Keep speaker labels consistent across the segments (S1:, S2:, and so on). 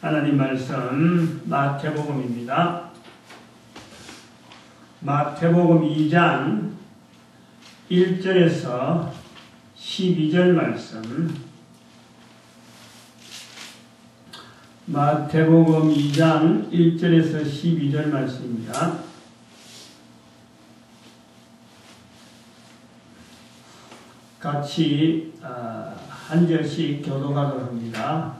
S1: 하나님 말씀 마태복음입니다. 마태복음 2장 1절에서 12절 말씀. 마태복음 2장 1절에서 12절 말씀입니다. 같이 한 절씩 교독하도록 합니다.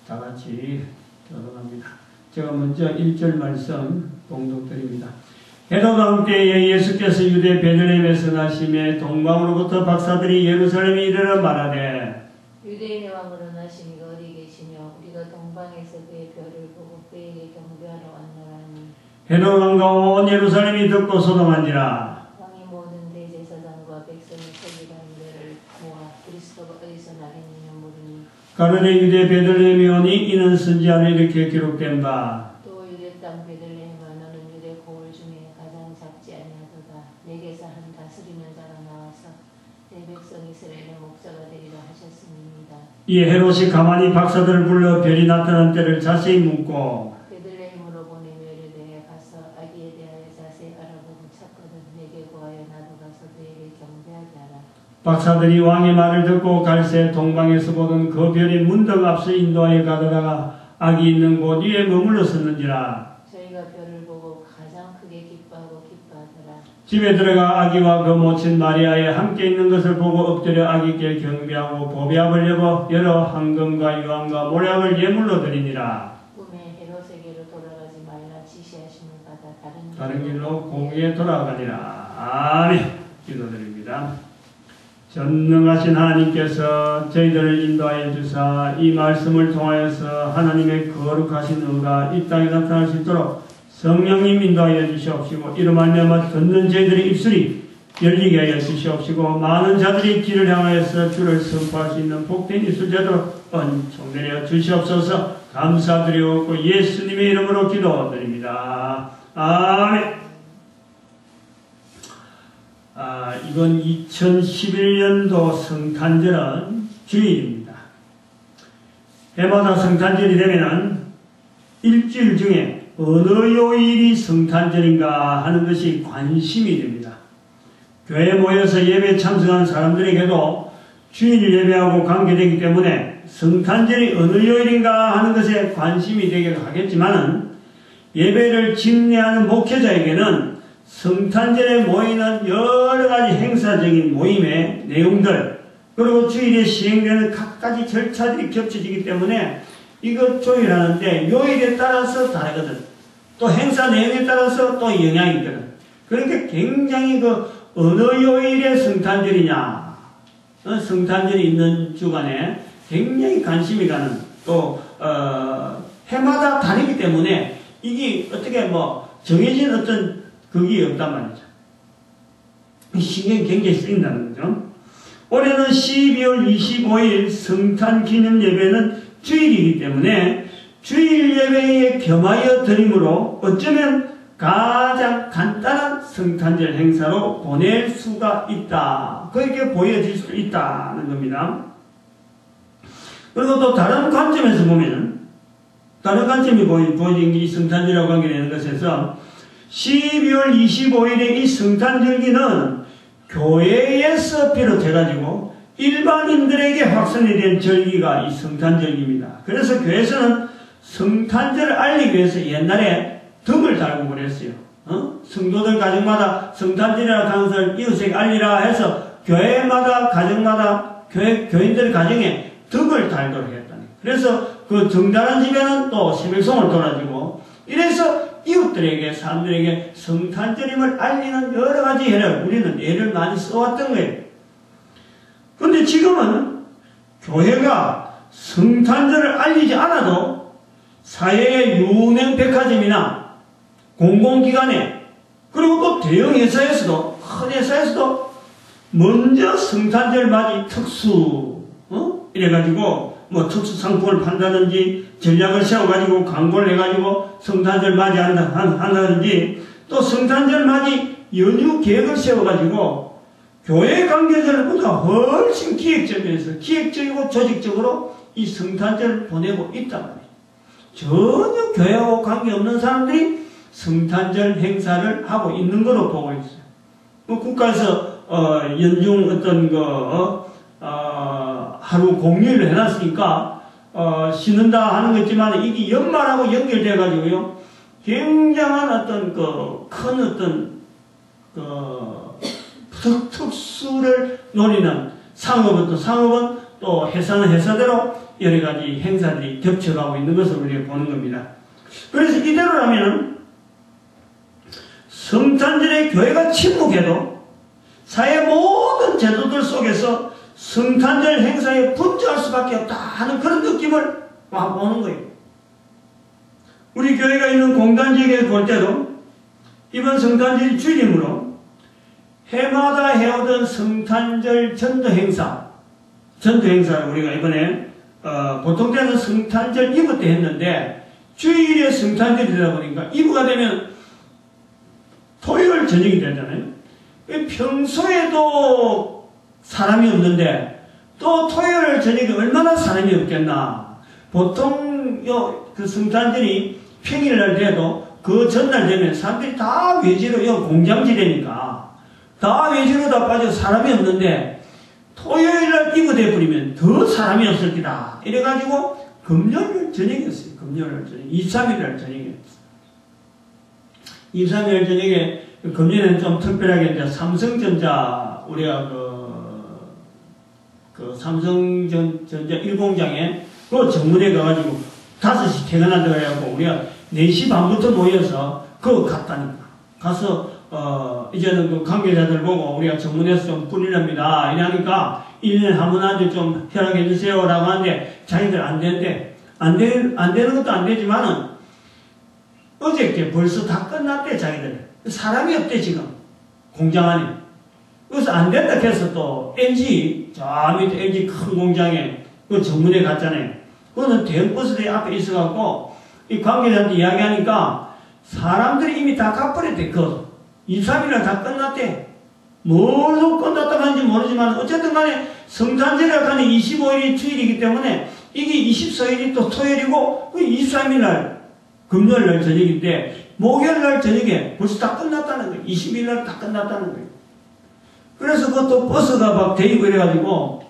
S1: 다 같이 교독합니다. 제가 먼저 1절 말씀 봉독드립니다. 헤롯 왕 때에 예수께서 유대 베들레헴에서 나심에 동방으로부터 박사들이 예루살렘에 이르러 말하되
S2: 유대인의 왕으로 나심이 어디 계시며 우리가 동방에서 그의 별을 보고 그에게 경배하러 왔노라니.
S1: 헤롯 왕과 온 예루살렘이 듣고 소동한지라.
S2: 왕이 모든 대제사장과 백성이 서기관 들을 모아 그리스도가 어디서 나겠느냐 물으니
S1: 가르네 유대 베들레헴이 오니 이는 선지자로 이렇게 기록된 바.
S2: 또 유대 땅 베들레헴아 너는 유대 고을 중에 가장 작지 아니하도다. 내게서 한 다스리는 자가 나와서 내 백성 이스라엘의 목자가 되리라 하셨습니다.
S1: 이에 헤롯이 가만히 박사들을 불러 별이 나타난 때를 자세히 묻고
S2: 베들레헴으로 보내며 이르되 가서 아기에 대하여 자세히 알아보고 찾거든 내게 구하여 나도 가서 그에게 경배하게 하라.
S1: 박사들이 왕의 말을 듣고 갈새 동방에서 보던 그 별이 문득 앞서 인도하여 가다가 아기 있는 곳 위에 머물러 섰는지라.
S2: 저희가 별을 보고 가장 크게 기뻐하고 기뻐하더라.
S1: 집에 들어가 아기와 그 모친 마리아에 함께 있는 것을 보고 엎드려 아기께 경배하고 보배압을 여러 황금과 유황과 모략을 예물로 드리니라.
S2: 꿈에 헤롯에게로 돌아가지 말라 지시하심을 받아
S1: 다른 길로 공의에 돌아가니라. 아멘. 기도드립니다. 전능하신 하나님께서 저희들을 인도하여 주사 이 말씀을 통하여서 하나님의 거룩하신 의가 이 땅에 나타날 수 있도록 성령님 인도하여 주시옵시고 이로 말미암아 듣는 저희들의 입술이 열리게 하여 주시옵시고 많은 자들이 길을 향하여서 주를 선포할 수 있는 복된 입술 되도록 은총 내려 주시옵소서. 감사드리옵고 예수님의 이름으로 기도드립니다. 아멘. 이번 2011년도 성탄절은 주일입니다. 해마다 성탄절이 되면은 일주일 중에 어느 요일이 성탄절인가 하는 것이 관심이 됩니다. 교회에 모여서 예배에 참석한 사람들에게도 주일 예배하고 관계되기 때문에 성탄절이 어느 요일인가 하는 것에 관심이 되기도 하겠지만은 예배를 집례하는 목회자에게는 성탄절에 모이는 여러가지 행사적인 모임의 내용들 그리고 주일에 시행되는 각가지 절차들이 겹쳐지기 때문에 이것 조율하는데 요일에 따라서 다르거든. 또 행사 내용에 따라서 또 영향이 있거든. 그러니까 굉장히 어느 요일에 성탄절이냐 성탄절이 있는 주간에 굉장히 관심이 가는 또 해마다 다르기 때문에 이게 어떻게 정해진 어떤 그게 없단 말이죠. 신경이 굉장히 쓰인다는 거죠. 올해는 12월 25일 성탄 기념 예배는 주일이기 때문에 주일 예배에 겸하여 드림으로 어쩌면 가장 간단한 성탄절 행사로 보낼 수가 있다. 그렇게 보여질 수 있다는 겁니다. 그리고 또 다른 관점에서 보면은 다른 관점이 보여진 게 이 성탄절하고 관계되는 것에서 12월 25일의 이 성탄절기는 교회에서 비롯해가지고 일반인들에게 확산이 된 절기가 이 성탄절기입니다. 그래서 교회에서는 성탄절을 알리기 위해서 옛날에 덕을 달고 그랬어요. 성도들 가정마다 성탄절이라는 것을 이웃에게 알리라 해서 교회마다 가정마다 교인들 가정에 덕을 달도록 했다니. 그래서 그 정달한 집에는 또 새벽송을 돌아주고 이래서 이웃들에게 사람들에게 성탄절임을 알리는 여러가지 예를 우리는 예를 많이 써왔던 거예요. 그런데 지금은 교회가 성탄절을 알리지 않아도 사회의 유명 백화점이나 공공기관에 그리고 또 대형 회사에서도 큰 회사에서도 먼저 성탄절 맞이 특수 이래가지고 특수 상품을 판다든지 전략을 세워가지고 광고를 해가지고 성탄절 맞이한다든지 또 성탄절 맞이 연휴 계획을 세워가지고 교회 관계자들보다 훨씬 기획적이고 조직적으로 이 성탄절을 보내고 있단 말이에요. 전혀 교회하고 관계없는 사람들이 성탄절 행사를 하고 있는 걸로 보고 있어요. 국가에서 연중 어떤 하루 공휴일을 해놨으니까 쉬는다 하는 거지만 이게 연말하고 연결돼 가지고요 굉장한 어떤 큰 어떤 특수를 노리는 상업은 또 회사는 회사대로 여러 가지 행사들이 겹쳐가고 있는 것을 우리가 보는 겁니다. 그래서 이대로라면은 성탄절에 교회가 침묵해도 사회 모든 제도들 속에서 성탄절 행사에 분주할 수밖에 없다 하는 그런 느낌을 와보는 거예요. 우리 교회가 있는 공단지역에 볼 때도 이번 성탄절이 주일이므로 해마다 해오던 성탄절 전도 행사를 우리가 이번에 보통 때는 성탄절 이브 때 했는데 주일에 성탄절이 되다 보니까 이브가 되면 토요일 저녁이 되잖아요. 평소에도 사람이 없는데 또 토요일 저녁에 얼마나 사람이 없겠나. 보통 그 성탄절이 평일날 돼도 그 전날 되면 사람들이 다 외지로 공장지대니까 다 외지로 다 빠져 사람이 없는데 토요일날 이브 돼버리면 더 사람이 없을 기다. 이래가지고 금요일 저녁이었어요. 금요일 저녁 23일날 저녁이었어요. 23일 저녁에 금년에는 좀 특별하게 이제 삼성전자 우리가 그 삼성전자 1공장에 그 정문에 가가지고 5시 퇴근한다고 해갖고 우리가 4시 반부터 모여서 그거 갔다니까. 가서 이제는 그 관계자들 보고 우리가 정문에서 좀 뿌리랍니다. 이러니까 1년에 한 번 아주 좀 허락해 주세요 라고 하는데 자기들 안 된대. 안 되는 것도 안 되지만은 어저께 벌써 다 끝났대 자기들. 사람이 없대 지금 공장 안에. 그래서 안 된다 해서 또 LG 저 밑에 LG 큰 공장에 그 정문에 갔잖아요. 그거는 대형 버스들이 앞에 있어갖고 이 관계자한테 이야기하니까 사람들이 이미 다 가버렸대. 그 23일날 다 끝났대. 뭘로 끝났다고 하는지 모르지만 어쨌든 간에 성탄절이라고 하는 25일이 주일이기 때문에 이게 24일이 또 토요일이고 23일날 금요일날 저녁인데 목요일날 저녁에 벌써 다 끝났다는 거예요. 20일날 다 끝났다는 거예요. 그래서 그것도 버스가 막 대입을 해가지고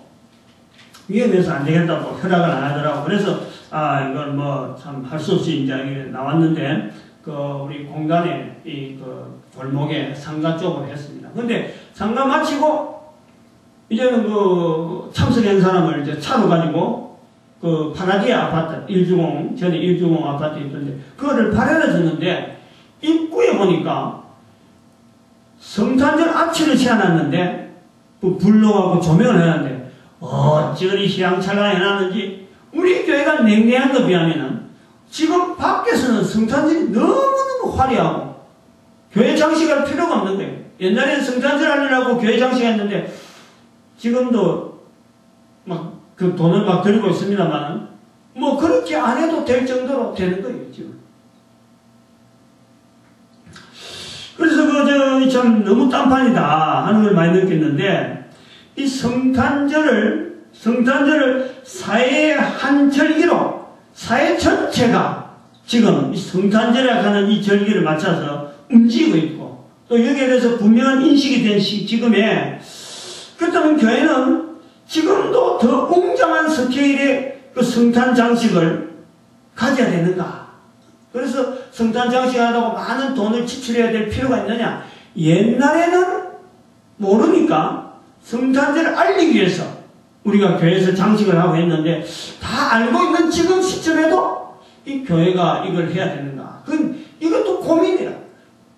S1: 위험해서 안 되겠다고 허락을 안 하더라고. 그래서 이걸 뭐 참 할 수 없이 이제 나왔는데 우리 공단에 그 골목에 상가 쪽으로 했습니다. 근데 상가 마치고 이제는 참석한 사람을 이제 차로 가지고 파라디아 아파트 1주공 전에 1주공 아파트 있던데 그거를 발현해 줬는데 입구에 보니까 성탄절 아치를 세워놨는데 불로하고 조명을 해놨는데 어찌 희양찬란히 해놨는지 우리 교회가 냉랭한 것 비하면은 지금 밖에서는 성탄절이 너무너무 화려하고 교회 장식할 필요가 없는 거예요. 옛날에는 성탄절 하느라고 교회 장식했는데 지금도 막 그 돈을 막 들고 있습니다만 뭐 그렇게 안 해도 될 정도로 되는 거예요 지금. 그래서 참 너무 딴판이다 하는 걸 많이 느꼈는데 이 성탄절을 사회의 한 절기로 사회 전체가 지금 이 성탄절이라고 하는 이 절기를 맞춰서 움직이고 있고 또 여기에 대해서 분명한 인식이 된 지금에 그렇다면 교회는 지금도 더 웅장한 스케일의 그 성탄 장식을 가져야 되는가? 그래서 성탄 장식하다고 많은 돈을 지출해야 될 필요가 있느냐? 옛날에는 모르니까 성탄절을 알리기 위해서 우리가 교회에서 장식을 하고 했는데 다 알고 있는 지금 시점에도 이 교회가 이걸 해야 되는가? 이것도 고민이라.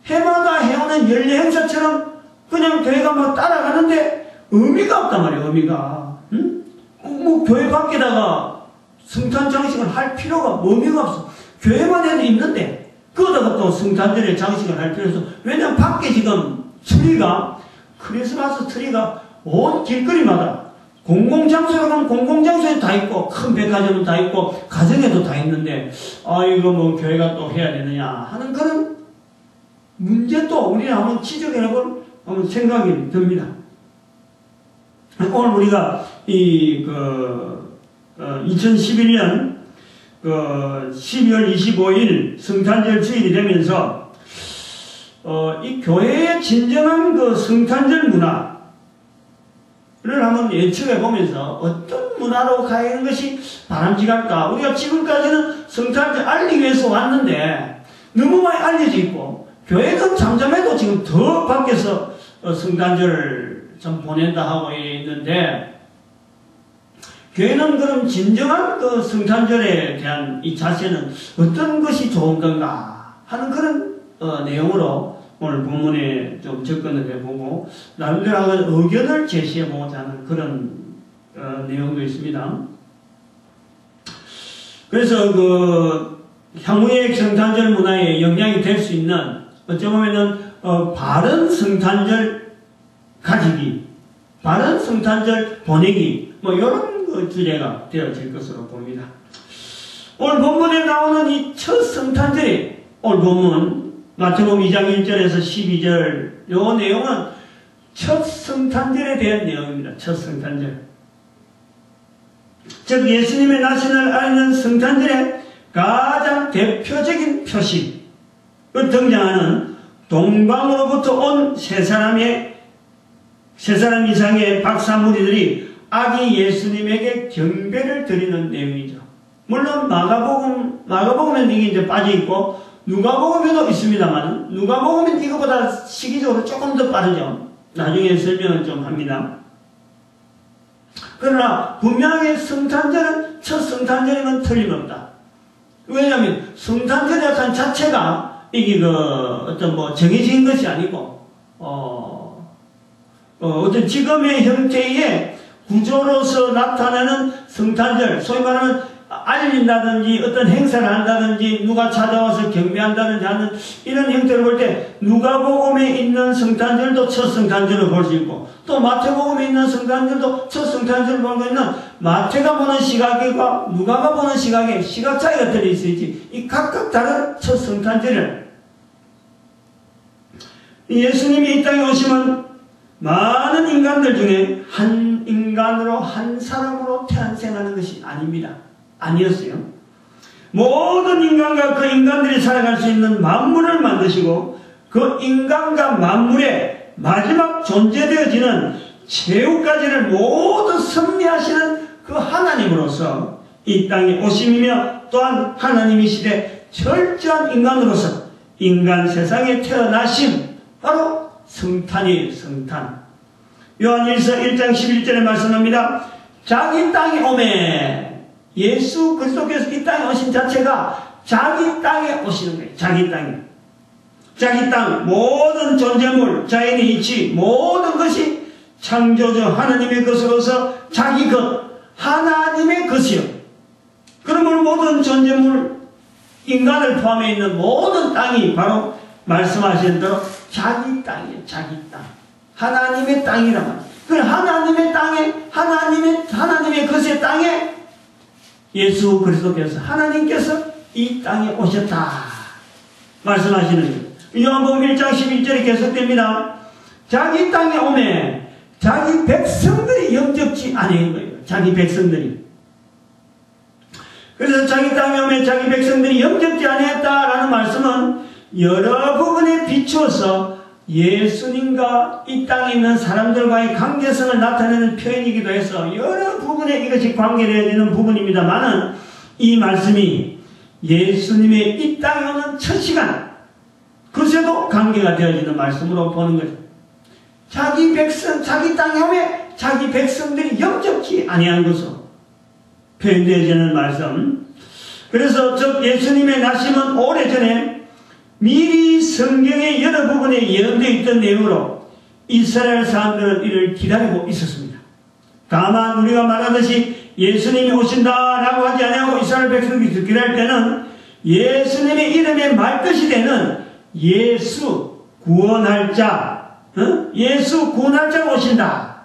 S1: 해마다 해오는 연례 행사처럼 그냥 교회가 막 따라가는데 의미가 없단 말이에요. 의미가. 응? 뭐 교회 밖에다가 성탄 장식을 할 필요가 의미가 없어. 교회만 해도 있는데 그거다가 또 성탄절에 장식을 할 필요 없어. 왜냐면 밖에 지금 크리스마스 트리가 온 길거리마다 공공장소로 가면 공공장소에 다 있고 큰 백화점은 다 있고 가정에도 다 있는데 이거 뭐 교회가 또 해야 되느냐 하는 그런 문제도 우리는 한번 지적해볼 한번 생각이 듭니다. 오늘 우리가 2011년 12월 25일 성탄절 주일이 되면서 이 교회의 진정한 그 성탄절 문화를 한번 예측해 보면서 어떤 문화로 가는 것이 바람직할까? 우리가 지금까지는 성탄절 알리기 위해서 왔는데 너무 많이 알려져 있고 교회는 잠잠해도 지금 더 밖에서 성탄절을 좀 보낸다 하고 있는데 교회는 그럼 진정한 그 성탄절에 대한 이 자세는 어떤 것이 좋은 건가 하는 그런 내용으로 오늘 본문에 좀 접근을 해보고 나름대로 의견을 제시해보고자 하는 그런 내용도 있습니다. 그래서 그 향후의 성탄절 문화에 영향이 될 수 있는 어찌 보면은 바른 성탄절 가지기, 바른 성탄절 보내기 뭐 이런 그 주제가 되어질 것으로 봅니다. 오늘 본문에 나오는 이 첫 성탄절이 오늘 본문 마태복음 2장 1절에서 12절 요 내용은 첫 성탄절에 대한 내용입니다. 첫 성탄절. 즉 예수님의 나신을 알리는 성탄절의 가장 대표적인 표식을 등장하는 동방으로부터 온 세 사람 이상의 박사 무리들이 아기 예수님에게 경배를 드리는 내용이죠. 물론 마가복음에는 이게 이제 빠져있고 누가복음에도 있습니다만 누가복음은 이거보다 시기적으로 조금 더 빠르죠. 나중에 설명을 좀 합니다. 그러나 분명하게 성탄절은 첫 성탄절이면 틀림없다. 왜냐하면 성탄절이라는 자체가 이게 어떤 뭐 정해진 것이 아니고 어떤 지금의 형태의 구조로서 나타나는 성탄절, 소위 말하면 알린다든지 어떤 행사를 한다든지 누가 찾아와서 경배한다든지 하는 이런 형태를 볼 때 누가복음에 있는 성탄절도 첫 성탄절을 볼 수 있고 또 마태복음에 있는 성탄절도 첫 성탄절을 보고 있는 마태가 보는 시각과 누가가 보는 시각에 시각 차이가 들어 있어야지 이 각각 다른 첫 성탄절을 예수님이 이 땅에 오시면 많은 인간들 중에 한 인간으로 한 사람으로 탄생하는 것이 아닙니다. 아니었어요. 모든 인간과 그 인간들이 살아갈 수 있는 만물을 만드시고 그 인간과 만물의 마지막 존재되어지는 최후까지를 모두 섭리하시는 그 하나님으로서 이 땅에 오심이며 또한 하나님이시되 철저한 인간으로서 인간 세상에 태어나심 바로 성탄이에요. 성탄. 요한일서 1장 11절에 말씀합니다. 자기 땅에 오매 예수 그리스도께서 이 땅에 오신 자체가 자기 땅에 오시는 거예요. 자기 땅에. 자기 땅 모든 존재물, 자연의 이치 모든 것이 창조주 하나님의 것으로서 자기 것, 하나님의 것이요. 그러므로 모든 존재물, 인간을 포함해 있는 모든 땅이 바로 말씀하신 대로 자기 땅이에요. 자기 땅. 하나님의 땅이란 말이에요. 그 하나님의 땅에, 하나님의 것의 땅에 예수 그리스도께서 하나님께서 이 땅에 오셨다 말씀하시는 거예요. 요한복음 1장 11절이 계속됩니다. 자기 땅에 오매 자기 백성들이 영접지 아니한 거예요. 자기 백성들이. 그래서 자기 땅에 오매 자기 백성들이 영접지 아니했다라는 말씀은 여러 부분에 비추어서 예수님과 이 땅에 있는 사람들과의 관계성을 나타내는 표현이기도 해서 여러 부분에 이것이 관계되어지는 부분입니다만은 이 말씀이 예수님의 이 땅에 오는 첫 시간 그것에도 관계가 되어지는 말씀으로 보는 거죠. 자기 백성, 자기 땅에 오면 자기 백성들이 영접지 아니한 것으로 표현되어지는 말씀. 그래서 즉 예수님의 나심은 오래전에 미리 성경의 여러 부분에 예언되어 있던 내용으로 이스라엘 사람들은 이를 기다리고 있었습니다. 다만 우리가 말하듯이 예수님이 오신다라고 하지 않고 이스라엘 백성들이 기다릴 때는 예수님의 이름에 말뜻이 되는 예수 구원할 자, 예수 구원할 자가 오신다.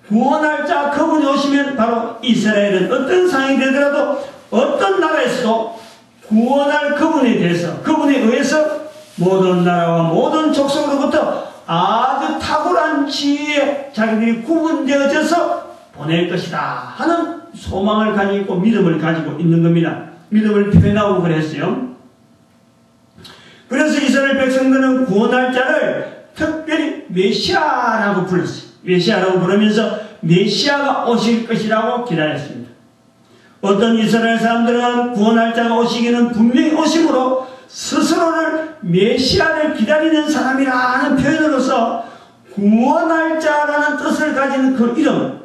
S1: 구원할 자 그분이 오시면 바로 이스라엘은 어떤 상황이 되더라도 어떤 나라에서도 구원할 그분에 대해서 그분에 의해서 모든 나라와 모든 족속으로부터 아주 탁월한 지혜에 자기들이 구분되어져서 보낼 것이다 하는 소망을 가지고 믿음을 가지고 있는 겁니다. 믿음을 표현하고 그랬어요. 그래서 이스라엘 백성들은 구원할 자를 특별히 메시아라고 불렀어요. 메시아라고 부르면서 메시아가 오실 것이라고 기다렸습니다. 어떤 이스라엘 사람들은 구원할 자가 오시기는 분명히 오심으로 스스로를 메시아를 기다리는 사람이라 하는 표현으로서 구원할 자라는 뜻을 가진 그 이름,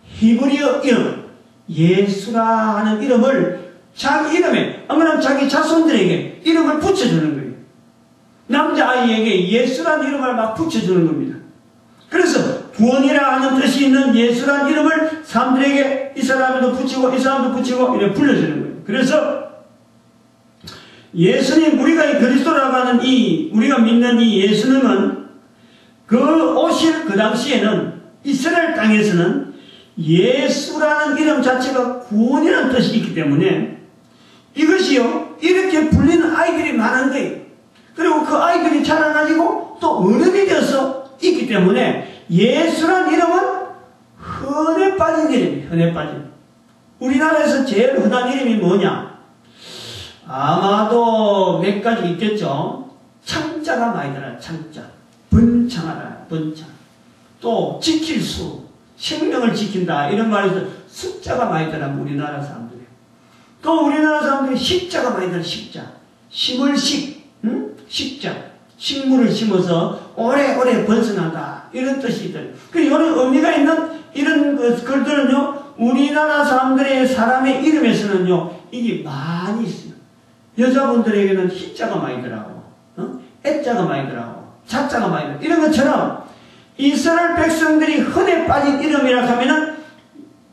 S1: 히브리어 이름, 예수라 하는 이름을 자기 이름에, 아무나 자기 자손들에게 이름을 붙여주는 거예요. 남자아이에게 예수라는 이름을 막 붙여주는 겁니다. 그래서 구원이라 하는 뜻이 있는 예수라는 이름을 사람들에게 이 사람도 붙이고 이 사람도 붙이고 이렇게 불러주는 거예요. 그래서 예수님, 우리가 이 그리스도라고 하는 우리가 믿는 이 예수님은 그 오실 그 당시에는 이스라엘 땅에서는 예수라는 이름 자체가 구원이라는 뜻이 있기 때문에 이것이요, 이렇게 불리는 아이들이 많은 거예요. 그리고 그 아이들이 자라가지고 또 어른이 되어서 있기 때문에 예수라는 이름은 흔해 빠진 이름이에요. 흔해 빠진. 우리나라에서 제일 흔한 이름이 뭐냐? 아마도 몇 가지 있겠죠. 창자가 많이 들어요. 창자. 번창하다. 번창. 또 지킬 수. 생명을 지킨다. 이런 말에서 숫자가 많이 들어요. 우리나라 사람들이. 또 우리나라 사람들이 식자가 많이 들어요. 식자. 심을 식. 식자. 식물을 심어서 오래오래 번성한다. 이런 뜻이 있어요. 이런 의미가 있는 이런 글들은요, 우리나라 사람의 이름에서는요, 이게 많이 있어요. 여자분들에게는 희자가 많이 들어가고, 애자가 많이 들어가고, 자자가 많이 들어가고, 이런 것처럼 이스라엘 백성들이 흔해 빠진 이름이라 하면은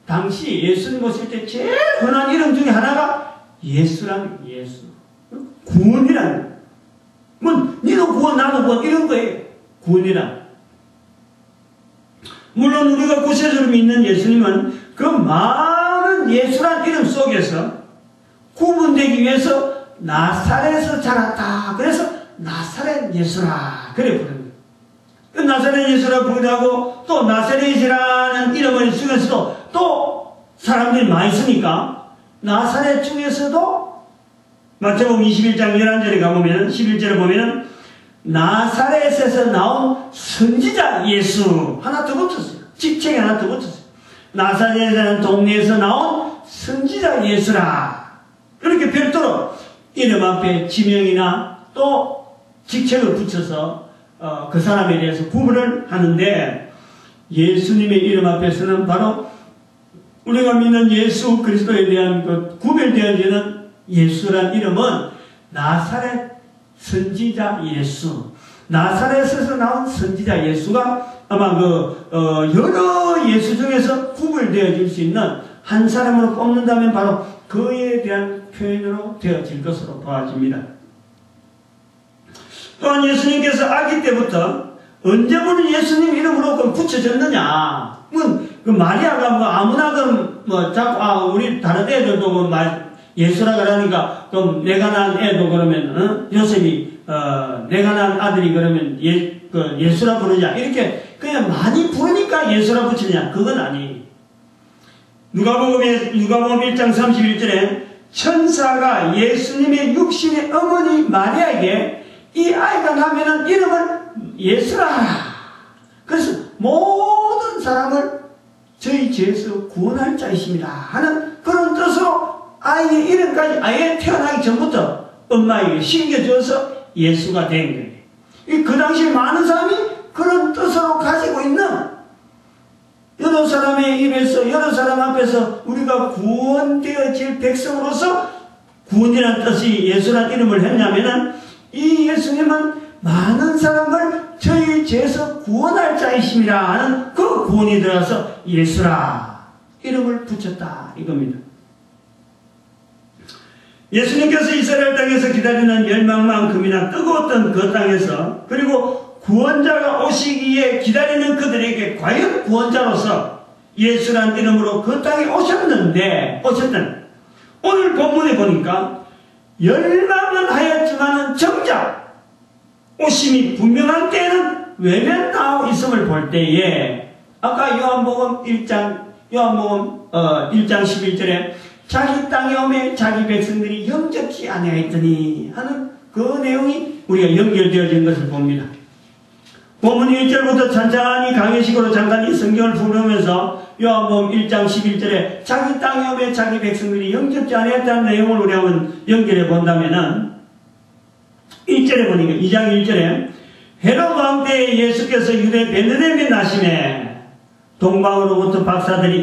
S1: 당시 예수님 오실 때 제일 흔한 이름 중에 하나가 예수라는 예수. 구원이라는 거예요. 뭐, 니도 구원, 나도 구원, 이런 거예요. 구원이란. 물론 우리가 구세주를 믿는 예수님은 그 많은 예수란 이름 속에서 구분되기 위해서 나사렛에서 자랐다. 그래서 나사렛 예수라. 그래 부르는 거예요. 그 나사렛 예수라 부르기도 하고, 또 나사렛이라는 이름을 중에서도 또 사람들이 많이 쓰니까 나사렛 중에서도 마태복음 21장 11절에 가보면, 11절에 보면은 나사렛에서 나온 선지자 예수 하나 더 붙었어요. 직책이 하나 더 붙었어요. 나사렛이라는 동네에서 나온 선지자 예수라. 그렇게 별도로 이름 앞에 지명이나 또 직책을 붙여서 그 사람에 대해서 구분을 하는데, 예수님의 이름 앞에서는 바로 우리가 믿는 예수 그리스도에 대한 그 구별되어지는 예수란 이름은 나사렛 선지자 예수. 나사렛에서 나온 선지자 예수가 아마 여러 예수 중에서 구별되어질 수 있는 한 사람으로 꼽는다면 바로 그에 대한 표현으로 되어질 것으로 보아집니다. 또한 예수님께서 아기 때부터 언제부터 예수님 이름으로 붙여졌느냐? 그 마리아가 아무나 자꾸 우리 다른 애들도 예수라 그러니까 그럼 내가 낳은 애도 그러면 요셉이 내가 낳은 아들이 그러면 예수라 부르냐? 이렇게 그냥 많이 부르니까 예수라 붙이냐? 그건 아니에요. 누가복음 1장 31절에 천사가 예수님의 육신의 어머니 마리아에게 이 아이가 나면은 이름을 예수라 하라. 그래서 모든 사람을 저희 죄에서 구원할 자이십니다 하는 그런 뜻으로 아이의 이름까지 아예 태어나기 전부터 엄마에게 심겨줘서 예수가 된 거예요. 그 당시 많은 사람이 그런 뜻으로 가지고 있는, 여러 사람의 입에서, 여러 사람 앞에서 우리가 구원되어질 백성으로서 구원이라는 뜻이 예수란 이름을 했냐면은 이 예수님은 많은 사람을 저희 죄에서 구원할 자이심이라 하는 그 구원이 들어서 예수라 이름을 붙였다 이겁니다. 예수님께서 이스라엘 땅에서 기다리는 열망만큼이나 뜨거웠던 그 땅에서, 그리고 구원자가 오시기에 기다리는 그들에게 과연 구원자로서 예수란 이름으로 그 땅에 오셨던 오늘 본문에 보니까 열망은 하였지만은 정작 오심이 분명한 때에는 외면당하고 있음을 볼 때에 아까 요한복음 1장 11절에 자기 땅에 오매 자기 백성들이 영접지 아니하였더니 하는 그 내용이 우리가 연결되어진 것을 봅니다. 본문 1절부터 천천히 강의식으로 잠깐 이 성경을 풀어보면서 요한복음 1장 11절에 자기 땅에 오매 자기 백성들이 영접지 아니하였다는 내용을 우리 한번 연결해 본다면은 1절에 보니까 2장 1절에 헤롯 왕 때에 예수께서 유대 베들레헴에 나시매 동방으로부터 박사들이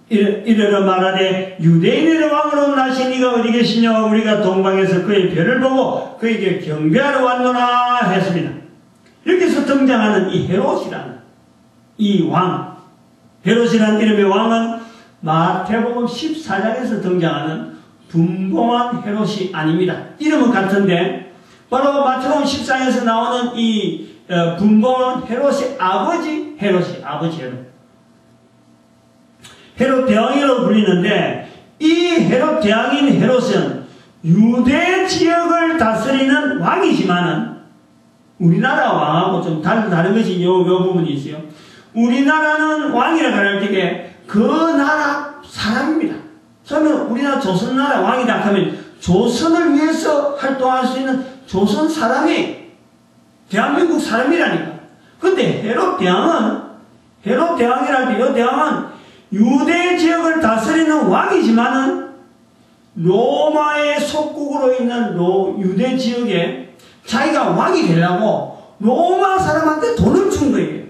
S1: 이르러 말하되 유대인의 왕으로 나신 이가 어디 계시냐 우리가 동방에서 그의 별을 보고 그에게 경배하러 왔노라 했습니다. 이렇게 해서 등장하는 이 헤롯이라는 이 왕, 헤롯이라는 이름의 왕은 마태복음 14장에서 등장하는 분봉한 헤롯이 아닙니다. 이름은 같은데 바로 마태복음 14장에서 나오는 이 분봉한 헤롯의 아버지 헤롯. 헤롯 대왕이라고 불리는데 이 헤롯 대왕인 헤롯은 유대 지역을 다스리는 왕이지만은 우리나라 왕하고 좀 다른 것이 요 부분이 있어요. 우리나라는 왕이라고 할 때 그 나라 사람입니다. 그러면 우리나라 조선나라 왕이다 하면 조선을 위해서 활동할 수 있는 조선 사람이 대한민국 사람이라니까. 근데 헤롯 대왕이라는 이 대왕은 유대 지역을 다스리는 왕이지만은 로마의 속국으로 있는 유대 지역에 자기가 왕이 되려고 로마 사람한테 돈을 준 거예요.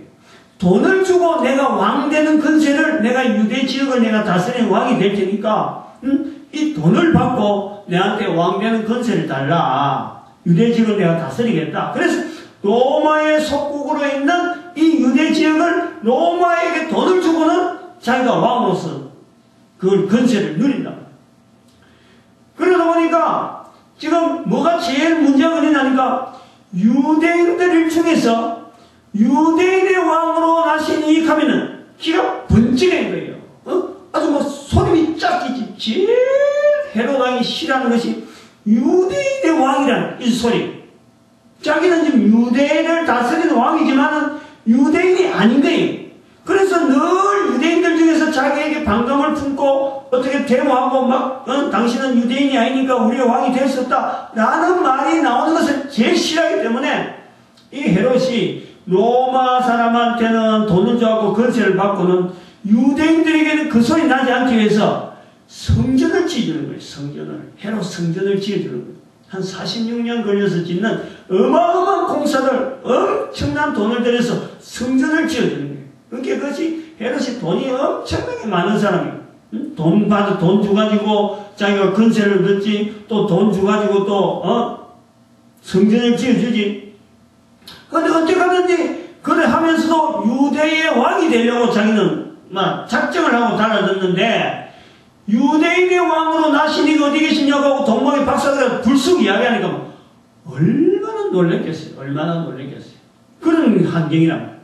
S1: 돈을 주고 내가 왕 되는 권세를 내가 유대 지역을 내가 다스리는 왕이 될 테니까 이 돈을 받고 내한테 왕 되는 권세를 달라. 유대 지역을 내가 다스리겠다. 그래서 로마의 속국으로 있는 이 유대 지역을 로마에게 돈을 주고는 자기가 왕으로서 그 권세를 누린다. 그러다 보니까 지금 뭐가 제일 문제가 되냐니까 유대인들 중에서 유대인의 왕으로 나신 이 가면은 기가 번쩍인 거예요. 아주 뭐 소름이 쫙 끼지. 제일 헤롯 왕이 싫어하는 것이 유대인의 왕이라는 이 소리. 자기는 지금 유대인을 다스리는 왕이지만은 유대인이 아닌 거예요. 그래서 늘 유대인들 중에서 자기에게 반감을 품고 어떻게 데모하고 막 당신은 유대인이 아니니까 우리의 왕이 될 수 없다 라는 말이 나오는 것을 제일 싫어하기 때문에 이 헤롯이 로마 사람한테는 돈을 줘갖고 권세를 받고는 유대인들에게는 그 소리 나지 않기 위해서 성전을 지어주는 거예요. 헤롯 성전을 지어주는 거예요. 한 46년 걸려서 짓는 어마어마한 공사들 엄청난 돈을 들여서 성전을 지어주는 거예요. 그러니까 그것이 헤롯이 돈이 엄청나게 많은 사람이에요. 돈 주가지고 자기가 권세를 얻지 또 돈 주가지고 또 성전을 지어주지. 그런데 어떻게 하는지 그래 하면서도 유대의 왕이 되려고 자기는 막 작정을 하고 달아졌는데 유대인의 왕으로 나신 이가 어디 계시냐고 하고 동방의 박사들이 불쑥 이야기하니까 얼마나 놀랬겠어요. 그런 환경이란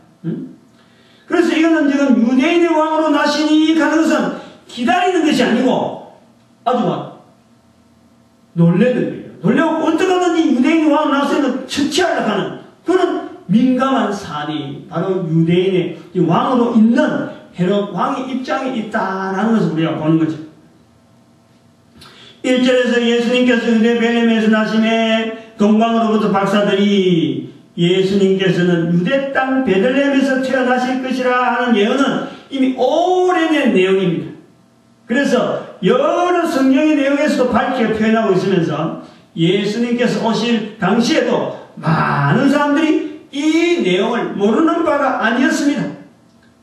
S1: 그래서 이거는 지금 유대인의 왕으로 나시니 가는 것은 기다리는 것이 아니고 아주 막 놀래는 거예요. 놀래고 어떻게 하든지 유대인의 왕으로 나서는 처치하려고 하는 그런 민감한 사안이 바로 유대인의 왕으로 있는 헤롯 왕의 입장에 있다라는 것을 우리가 보는 거죠. 1절에서 예수님께서 유대 베들레헴에서 나심에 동방으로부터 박사들이 예수님께서는 유대 땅 베들레헴에서 태어나실 것이라 하는 예언은 이미 오래된 내용입니다. 그래서 여러 성경의 내용에서도 밝게 표현하고 있으면서 예수님께서 오실 당시에도 많은 사람들이 이 내용을 모르는 바가 아니었습니다.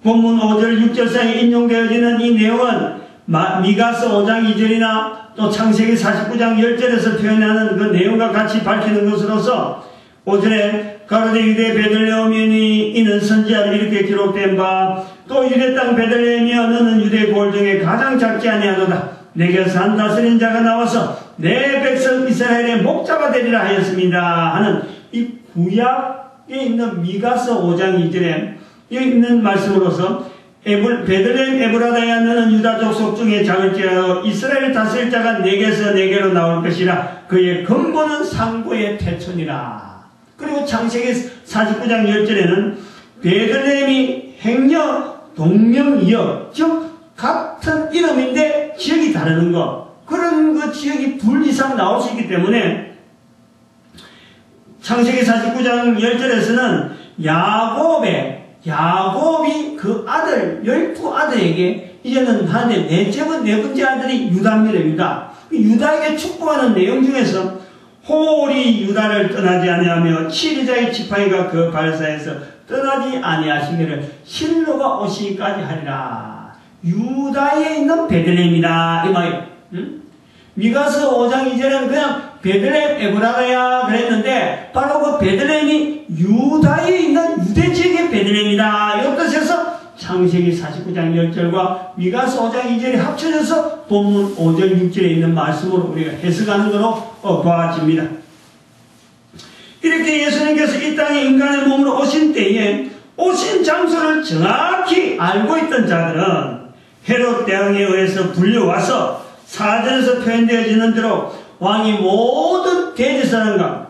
S1: 본문 5절 6절 사이에 인용되어지는 이 내용은 미가서 5장 2절이나 또 창세기 49장 10절에서 표현하는 그 내용과 같이 밝히는 것으로서 5절에 가로되 유대 베들레헴이니 이는 선지자로 이렇게 기록된 바 또 유대 땅 베들레헴이여 너는 유대 고을 중에 가장 작지 아니하도다. 내게서 한 다스린 자가 나와서 내 백성 이스라엘의 목자가 되리라 하였습니다 하는 이 구약에 있는 미가서 5장 2절에 있는 말씀으로서 베들레헴 에브라다야 너는 유다 족속 중에 작을지라도 이스라엘 다스릴 자가 내게서 내게로 나올 것이라 그의 근본은 상고의 태촌이라. 그리고 창세기 49장 10절에는 베들레헴이 행여 동명이여, 즉 같은 이름인데 지역이 다르는 것, 그런 그 지역이 둘 이상 나올 수 있기 때문에 창세기 49장 10절에서는 야곱이 그 아들 12아들에게 이제는 하는데 네 번째 아들이 유다입니다. 유다. 유다에게 축복하는 내용 중에서 홀이 유다를 떠나지 아니하며 치리자의 지팡이가 그 발사에서 떠나지 아니하시기를 실로가 오시기까지 하리라. 유다에 있는 베들레헴이다 이 말이에요. 응? 미가서 5장 2절에는 그냥 베들레헴 에브라다야 그랬는데 바로 그 베들레헴이 유다에 있는 유대 지역의 베들레헴이다 이런 뜻에서 창세기 49장 10절과 미가서 5장 2절이 합쳐져서 본문 5절 6절에 있는 말씀으로 우리가 해석하는 것으로 보아집니다. 이렇게 예수님께서 이 땅에 인간의 몸으로 오신 때에 오신 장소를 정확히 알고 있던 자들은 헤롯 대왕에 의해서 불려와서 사전에서 표현되어지는 대로 왕이 모든 대제사장과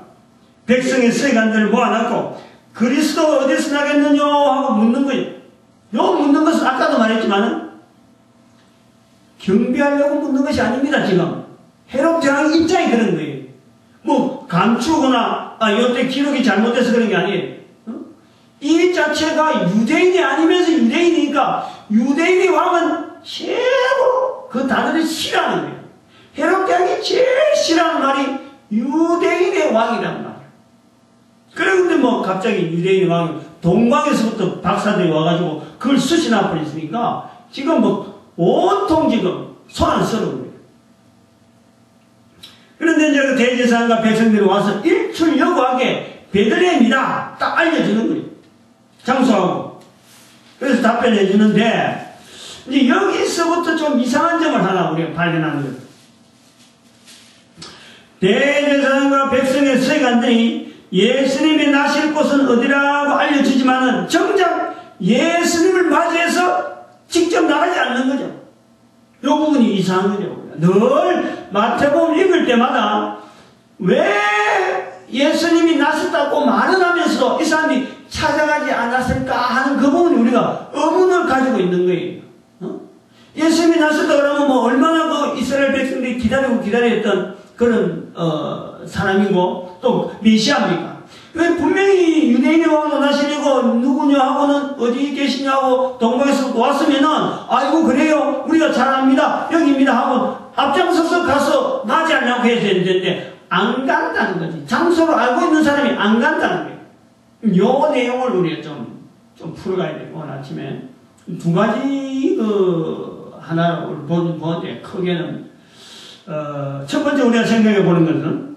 S1: 백성의 서기관들을 모아놨고 그리스도가 어디서 나겠느냐 하고 묻는 거예요. 요 묻는 것은 아까도 말했지만은 경비하려고 묻는 것이 아닙니다. 지금 헤롯 대왕 입장이 그런 거예요. 뭐 감추거나 요때 기록이 잘못돼서 그런 게 아니에요. 이 자체가 유대인이 아니면서 유대인이니까 유대인의 왕은 최고 그 단어를 싫어하는 거예요. 헤롯 대왕이 제일 싫어하는 말이 유대인의 왕이란 말이에요. 그런데 뭐 갑자기 유대인의 왕이 동방에서부터 박사들이 와가지고 그걸 수신하 버렸으니까 지금 뭐 온통 지금 손 안 쓰는 거예요. 그런데 이제 그 대제사장과 백성들이 와서 일출여고하게 베들레헴이다 딱 알려주는 거예요. 장소하고. 그래서 답변해 주는데 이제 여기서부터 좀 이상한 점을 하나 우리가 발견하는 거예요. 대제사장과 백성의 서기관들이 예수님이 나실 곳은 어디라고 알려주지만은 정작 예수님을 맞이해서 직접 나가지 않는 거죠. 이 부분이 이상한 거죠. 늘 마태복음 읽을 때마다 왜 예수님이 나셨다고 말은 하면서도 이 사람이 찾아가지 않았을까 하는 그 부분이 우리가 의문을 가지고 있는 거예요. 예수님이 나셨다 그러면 뭐 얼마나 그 이스라엘 백성들이 기다렸던 그런 사람이고 또 메시아입니까? 분명히 유대인의 왕으로 나시려고 누구냐 하고는 어디 계시냐고 동방에서 왔으면은 아이고 그래요 우리가 잘 압니다 여기입니다 하고 앞장서서 가서 맞이하려고 해야 되는데 안 간다는 거지. 장소를 알고 있는 사람이 안 간다는 거예요. 요 내용을 우리가 좀 풀어가야 돼요. 오늘 아침에 두 가지 하나를 보는데 크게는 첫 번째 우리가 생각해 보는 것은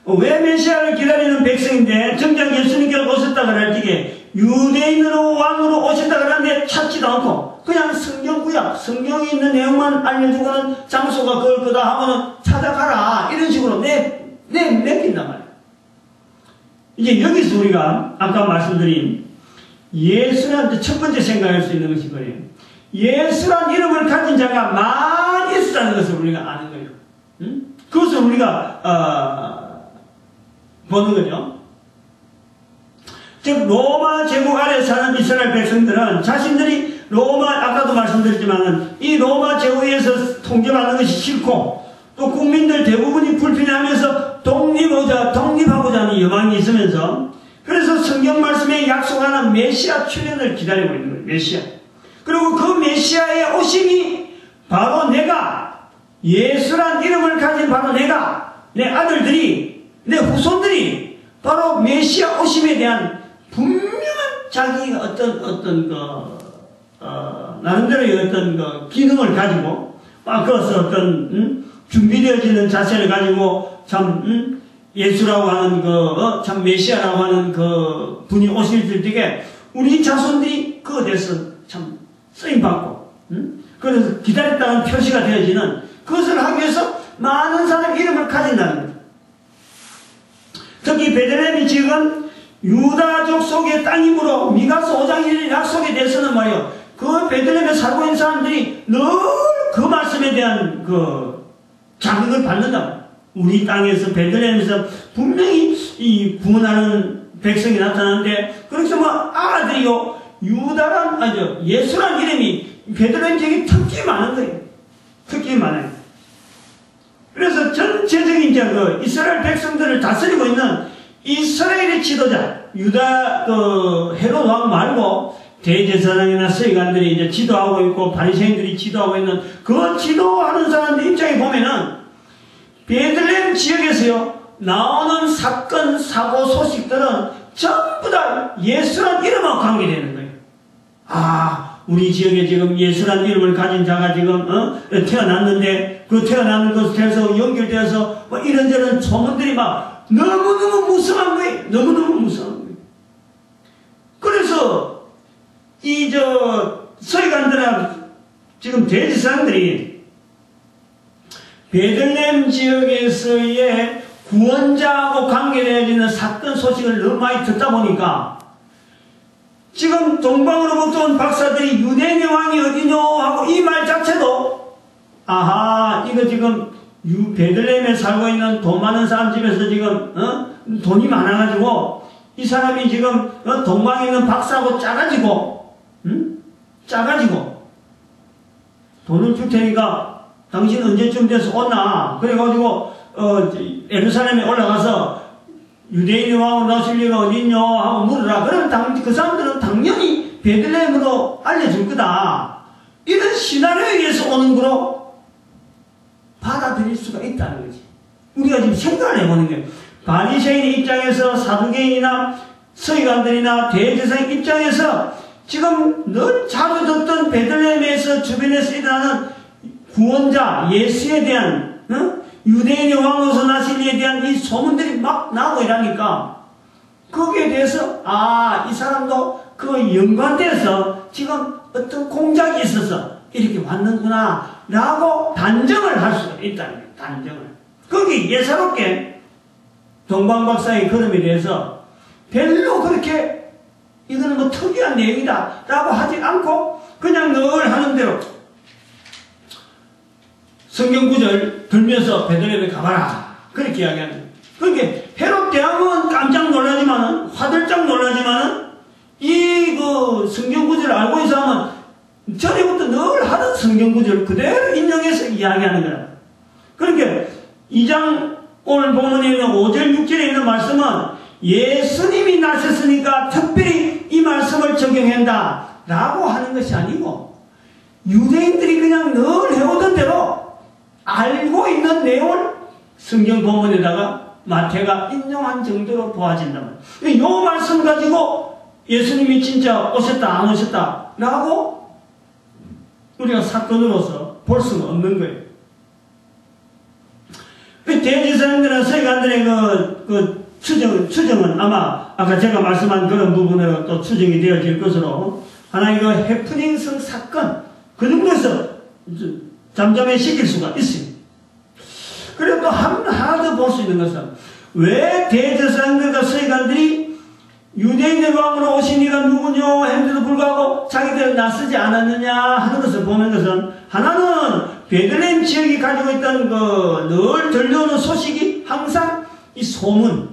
S1: 왜 메시아를 기다리는 백성인데 정작 예수님께서 오셨다 그럴 적에 유대인으로 왕으로 오셨다 그러는데 찾지도 않고 그냥 성경구약 성경에 있는 내용만 알려주고는 장소가 그걸 거다 하고는 찾아가라 이런 식으로 내낀단 말이에요. 이제 여기서 우리가 아까 말씀드린 예수란 첫 번째 생각할 수 있는 것이 뭐예요? 예수란 이름을 가진 자가 많이 있었다는 것을 우리가 아는 거예요. 그것을 우리가 보는 거죠. 즉 로마 제국 아래 사는 이스라엘 백성들은 자신들이 아까도 말씀드렸지만 이 로마 제국에서 통제받는 것이 싫고 또 국민들 대부분이 불편해하면서 독립하고자 하는 여망이 있으면서 그래서 성경 말씀에 약속하는 메시아 출현을 기다리고 있는 거예요. 메시아. 그리고 그 메시아의 오심이 바로 내가 예수란 이름을 가진 바로 내가 내 아들들이 내 후손들이 바로 메시아 오심에 대한 분명한 자기 나름대로의 기능을 가지고 그것을 준비되어지는 자세를 가지고 참 예수라고 하는 참 메시아라고 하는 그 분이 오실 때에 우리 자손들이 그것에 대해서 참 쓰임받고 그래서 기다렸다는 표시가 되어지는 그것을 하기 위해서 많은 사람 이름을 가진다는 거예요. 특히 베들레헴 지역은 유다족 속의 땅이므로 미가서 5장 1절 약속에 대해서는 말이요 그 베들레헴에 살고 있는 사람들이 늘 그 말씀에 대한 자극을 받는다. 우리 땅에서 베들레헴에서 분명히 이 구원하는 백성이 나타나는데 그렇게 뭐 아들이요 유다란 아니죠 예수란 이름이 베들레헴 지역에 특히 많은 거예요. 특히 많아요. 그래서 전체적인 이제 그 이스라엘 백성들을 다스리고 있는 이스라엘의 지도자 유다 그 헤롯 왕 말고 대제사장이나 서기관들이 이제 지도하고 있고 바리새인들이 지도하고 있는 그 지도하는 사람들 입장에 보면은 베들레헴 지역에서요 나오는 사건 사고 소식들은 전부 다 예수란 이름하고 관계되는 거예요. 아 우리 지역에 지금 예수란 이름을 가진 자가 지금 태어났는데 그 태어나는 것에서 연결되어서 뭐 이런저런 소문들이 막 너무너무 무성한 거예요. 너무너무 무성한 거예요. 그래서 이 서기관들하고 지금 대제사장들이 베들레헴 지역에서의 구원자하고 관계되어지는 사건 소식을 너무 많이 듣다 보니까 지금 동방으로부터 온 박사들이 유대인의 왕이 어디뇨 하고 이 말 자체도 아하 이거 지금 베들레헴에 살고 있는 돈 많은 사람 집에서 지금 돈이 많아가지고 이 사람이 지금 동방에 있는 박사하고 짜가지고 돈을 줄 테니까 당신 언제쯤 돼서 오나 그래가지고 예루살렘에 올라가서 유대인의 왕으로 나실 리가 어딨냐 하고 물으라. 그러면 그 사람들은 당연히 베들레헴으로 알려줄 거다. 이런 시나리오에 의해서 오는 거로 받아들일 수가 있다는 거지. 우리가 지금 생각을 해보는 거예요. 바리새인의 입장에서 사두개인이나 서기관들이나 대제사장 입장에서 지금 늘 자주 듣던 베들레헴에서 주변에서 일어나는 구원자 예수에 대한 유대인의 왕으로서 나실 이에 대한 이 소문들이 막 나오고 이러니까 거기에 대해서 이 사람도 그 연관돼서 지금 어떤 공작이 있어서 이렇게 왔는구나 라고 단정을 할 수가 있다는 거예요. 단정을. 거기 예사롭게 동방박사의 걸음에 대해서 별로 그렇게 이거는 뭐 특이한 내용이다 라고 하지 않고 그냥 늘 하는 대로 성경 구절 들면서 베들레헴에 가봐라 그렇게 이야기하는 거예요. 그러니까 헤롯 대왕은 깜짝 놀라지만은 화들짝 놀라지만은 이 그 성경 구절을 알고 있으면 전에부터 늘 하던 성경 구절 그대로 인용해서 이야기하는 거야. 그러니까 2장 오늘 본문에 있는 5절 6절에 있는 말씀은 예수님이 나셨으니까 특별히 이 말씀을 적용한다 라고 하는 것이 아니고 유대인들이 그냥 늘 해오던 대로 알고 있는 내용을 성경 본문에다가 마태가 인용한 정도로 보아진다. 이 말씀 가지고 예수님이 진짜 오셨다 안 오셨다 라고 우리가 사건으로서 볼 수는 없는 거예요. 대제사장들이나 서기관들의 그 추정은 아마 아까 제가 말씀한 그런 부분으로 또 추정이 되어질 것으로 하나의 그 해프닝성 사건 그 정도에서 잠잠해 시킬 수가 있어요. 그리고 또 하나 더 볼 수 있는 것은 왜 대제사장들과 서기관들이 유대인의 왕으로 오신 이가 누구냐 했는데도 불구하고 자기들 나서지 않았느냐 하는 것을 보는 것은 하나는 베들레헴 지역이 가지고 있던 늘 들려오는 소식이 항상 이 소문,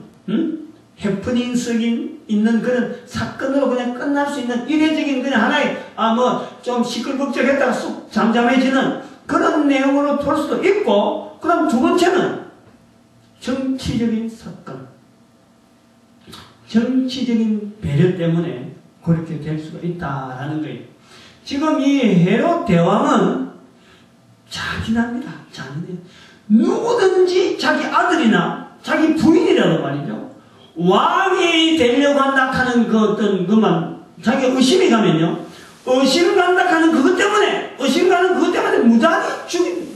S1: 해프닝성이 있는 그런 사건으로 그냥 끝날 수 있는 이례적인 그냥 하나의 좀 시끌벅적했다가 쑥 잠잠해지는 그런 내용으로 볼 수도 있고, 그다음 두 번째는 정치적인 사건, 정치적인 배려 때문에 그렇게 될 수가 있다라는 거예요. 지금 이 헤롯 대왕은 잔인합니다. 잔인해요. 누구든지 자기 아들이나 자기 부인이라도 말이죠. 왕이 되려고 한다 하는 그 어떤 것만 자기가 의심이 가면요. 의심 간다 하는 그것 때문에, 의심 가는 그것 때문에 무단히 죽입니다.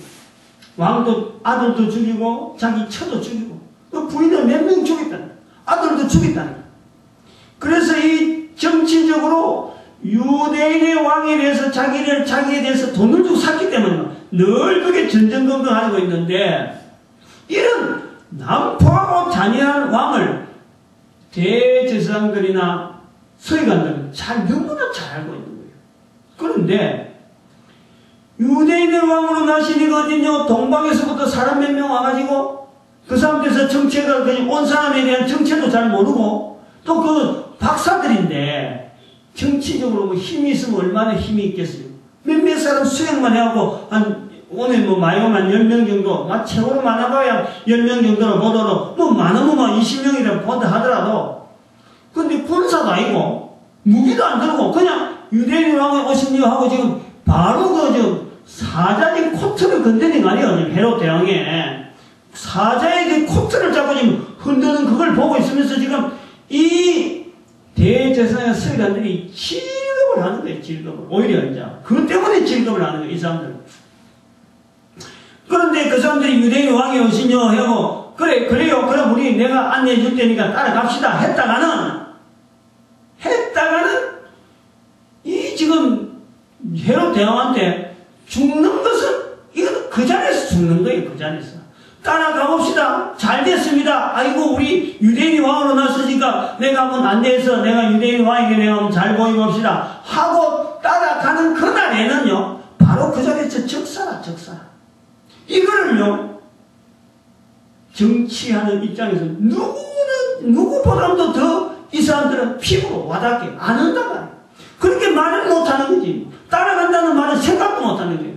S1: 왕도 아들도 죽이고 자기 처도 죽이고 그 부인을 몇 명 죽였다는 거예요. 아들도 죽였다는 거예요. 그래서 이 정치적으로 유대인의 왕에 대해서 자기에 대해서 돈을 주고 샀기 때문에 늘 그게 전전긍긍하고 있는데, 이런 난폭하고 잔인한 왕을 대제사장들이나 서기관들은 너무나 잘 알고 있는 거예요. 그런데 유대인의 왕으로 나신 이가 어딨냐, 동방에서부터 사람 몇 명 와가지고 그 사람들에서 정체가 그냥 온 사람에 대한 정체도 잘 모르고 또 그 박사들인데 정치적으로 뭐 힘이 있으면 얼마나 힘이 있겠어요. 몇몇 사람 수행만 해갖고 오늘 뭐 마이오만 10명 정도, 최고로 많아봐야 10명 정도로 보더라도 뭐 많으면 20명이라 본다 하더라도 근데 군사도 아니고 무기도 안 들고 그냥 유대인 왕이 오신 하고 지금 바로 사자의 코트를 건드린 거 아니에요. 헤롯 대왕에 사자의 코트를 잡고 지금 흔드는 그걸 보고 있으면서 지금 이 대제사장 서기관들이 질겁을 하는 거예요. 질겁을. 오히려 이제 그것 때문에 질겁을 하는 거예요. 이 사람들. 그런데 그 사람들이 유대인 왕이 오시뇨 하고 그래요. 그럼 우리 내가 안내해 줄 테니까 따라갑시다 했다가는 이 지금 헤롯 대왕한테 죽는 것은 이건 그 자리에서 죽는 거예요. 그 자리에서. 따라가봅시다. 잘 됐습니다. 아이고 우리 유대인 왕으로 났으니까 내가 한번 안내해서 내가 유대인 왕에게 내가 한번 잘 보여봅시다 하고 따라가는 그날에는요 바로 그 자리에서 적사라. 이거를요 정치하는 입장에서 누구보다도 더 이 사람들은 피부로 와닿게 안 한단 말이에요. 그렇게 말을 못하는 거지. 따라간다는 말은 생각도 못하는 거예요.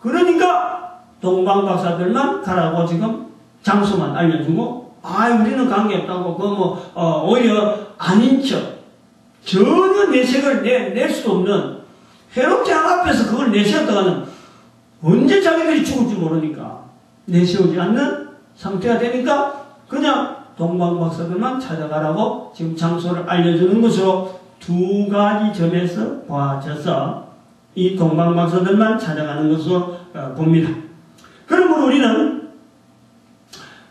S1: 그러니까 동방박사들만 가라고 지금 장소만 알려주고 우리는 관계없다고 오히려 아닌 척 전혀 내색을 낼 수도 없는 헤롯 대왕 앞에서 그걸 내세웠다가는 언제 자기들이 죽을지 모르니까 내세우지 않는 상태가 되니까 그냥 동방박사들만 찾아가라고 지금 장소를 알려주는 것으로 두 가지 점에서 봐져서 이 동방박사들만 찾아가는 것으로 봅니다. 그러므로 우리는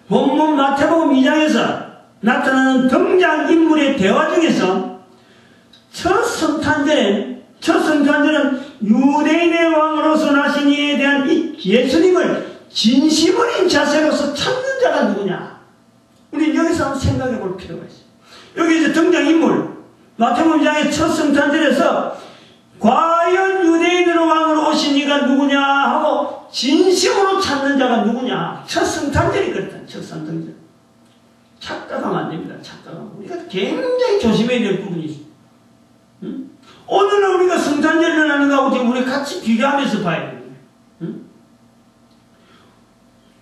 S1: 본문 마태복음 2장에서 나타나는 등장인물의 대화 중에서 첫 성탄절은 유대인의 왕으로서 나신 이에 대한 이 예수님을 진심 어린 자세로서 찾는 자가 누구냐? 우리 여기서 한번 생각해 볼 필요가 있어요. 여기 이제 등장인물 마태복음 2장의 첫 성탄절에서 과연 유대인의 왕으로 오신 이가 누구냐 하고 진심으로 찾는 자가 누구냐. 첫 성탄절이거든. 첫 성탄절. 착각하면 안 됩니다. 착각하면. 우리가 굉장히 조심해야 될 부분이 있어요. 응? 오늘은 우리가 성탄절을 하는 거하고 지금 우리 같이 비교하면서 봐야 됩니다. 응?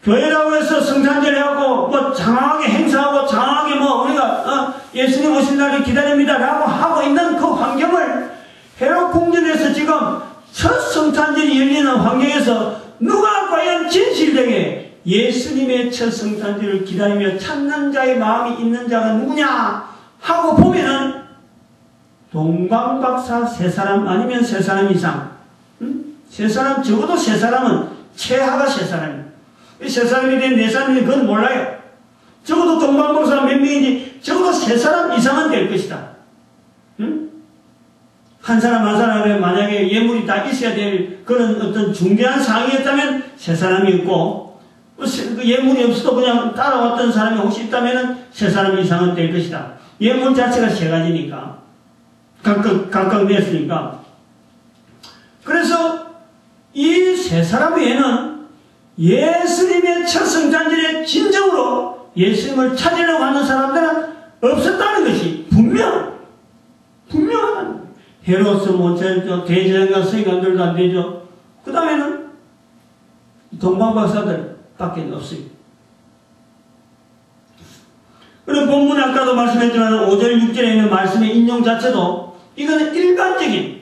S1: 교회라고 해서 성탄절 하고 장황하게 행사하고 장황하게 우리가 예수님 오신 날을 기다립니다 라고 하고 있는 그 환경을 헤롯 궁전에서 지금 첫 성탄절이 열리는 환경에서 누가 과연 진실되게 예수님의 첫 성탄절을 기다리며 찾는 자의 마음이 있는 자가 누구냐 하고 보면은 동방박사 3사람 아니면 3사람 이상 3사람 적어도 3사람은 최하가 3사람입니다. 이 3사람이 된 4사람이 그건 몰라요. 적어도 동방박사 몇 명인지 적어도 3사람 이상은 될 것이다. 한 사람 한 사람에 만약에 예물이 다 있어야 될 그런 어떤 중대한 상황이었다면 3사람이 있고 그 예물이 없어도 그냥 따라왔던 사람이 혹시 있다면 3사람 이상은 될 것이다. 예물 자체가 3가지니까 각각 냈으니까. 그래서 이 3사람 외에는 예수님의 첫 성탄절에 진정으로 예수님을 찾으려고 하는 사람들은 없었다는 것이 분명하다는 거예요. 헤롯은 대제사장과 서기관들도 안 되죠. 그 다음에는 동방박사들 밖에 없어요. 그리고 본문 아까도 말씀했지만 5절 6절에 있는 말씀의 인용 자체도 이거는 일반적인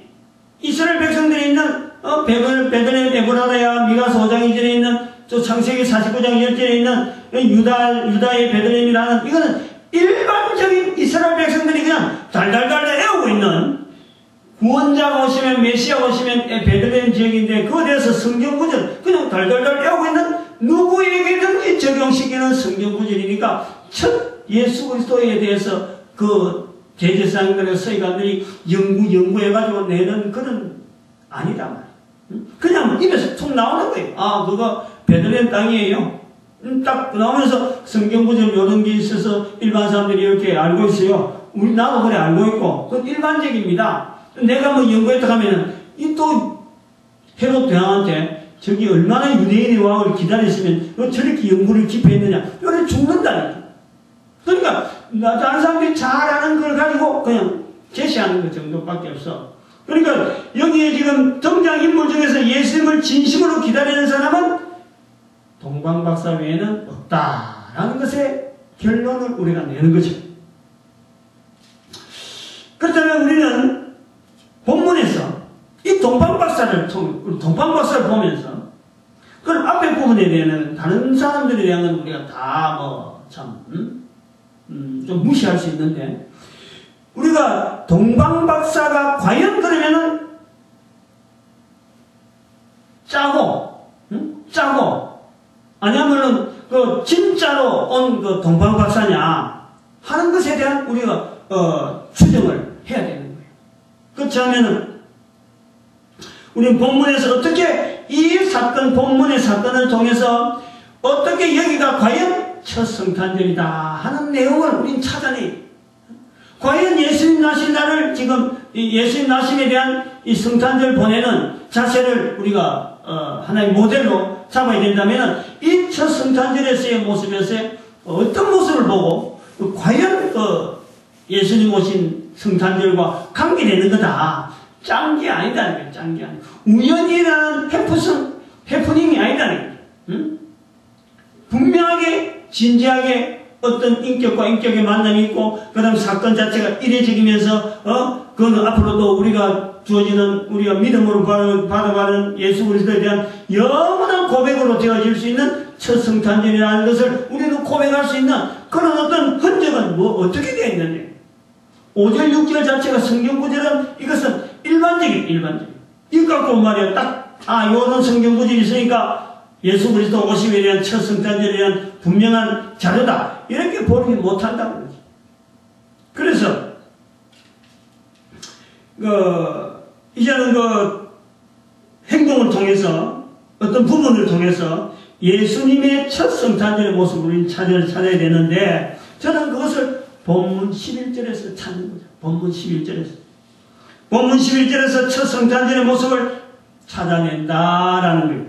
S1: 이스라엘 백성들이 있는 베들레헴 에브라다야 미가서 5장 2절에 있는 또 창세기 49장 10절에 있는 유다의 베들레헴이라는 이거는 일반적인 이스라엘 백성들이 그냥 달달달 애우고 있는 구원자가 오시면 메시아가 오시면 베들레헴 지역인데 그거에 대해서 성경구절 그냥 달달달 애우고 있는 누구에게든지 적용시키는 성경구절이니까 첫 예수 그리스도에 대해서 그 대제사장들과 서기관들이 연구해가지고 내는 그런 아니다 말이에요. 그냥 입에서 툭 나오는 거예요. 그거 베들레헴 땅이에요. 딱 나오면서 성경구절 이런 게 있어서 일반 사람들이 이렇게 알고 있어요. 나도 그래 알고 있고 그건 일반적입니다. 내가 연구했다 하면은 이 또 헤롯 대왕한테 저기 얼마나 유대인의 왕을 기다렸으면 저렇게 연구를 깊이 했느냐. 이래 죽는다니까. 그러니까 다른 사람들이 잘 아는 걸 가지고 그냥 제시하는 것 정도밖에 없어. 그러니까 여기에 지금 등장인물 중에서 예수님을 진심으로 기다리는 사람은 동방박사 외에는 없다라는 것의 결론을 우리가 내는 거죠. 그렇다면 우리는 본문에서 이 동방박사를 보면서 그 앞에 부분에 대한 다른 사람들에 대한 우리가 다 좀 무시할 수 있는데, 우리가 동방박사가 과연 그러면은 짜고 아니면은 그 진짜로 온 그 동방박사냐 하는 것에 대한 우리가 추정을 해야 되는 거예요. 그렇지 않으면은 우리는 본문에서 어떻게 이 사건, 본문의 사건을 통해서 어떻게 여기가 과연 첫 성탄절이다 하는 내용을 우리는 찾아내요. 과연 예수님 나신 날을 지금 예수님 나심에 대한 이 성탄절 보내는 자세를 우리가 하나의 모델로 잡아야 된다면 이 첫 성탄절에서의 모습에서 어떤 모습을 보고 과연 예수님 오신 성탄절과 관계되는 거다. 짠 게 아니다는 거예요. 짠 게 아니고 우연히 일어나는 해프닝이 아니다는 거예요. 응? 분명하게 진지하게 어떤 인격과 인격의 만남이 있고 그 다음 사건 자체가 이례적이면서 그거는 앞으로도 우리가 주어지는 우리가 믿음으로 받아가는 예수 그리스도에 대한 영원한 고백으로 되어질 수 있는 첫 성탄절이라는 것을 우리는 고백할 수 있는 그런 어떤 흔적은 어떻게 되어 있는지 5절 6절 자체가 성경 구절은 이것은 일반적인 이거 갖고 말이야 요런 성경 구절이 있으니까 예수 그리스도 오심에 대한 첫 성탄절에 대한 분명한 자료다 이렇게 보지 못한다는 거지. 그래서 이제는 행동을 통해서 어떤 부분을 통해서 예수님의 첫 성탄절의 모습을 우리는 찾아야 되는데 저는 그것을 본문 11절에서 찾는 거죠. 본문 11절에서 첫 성탄절의 모습을 찾아낸다라는 거예요.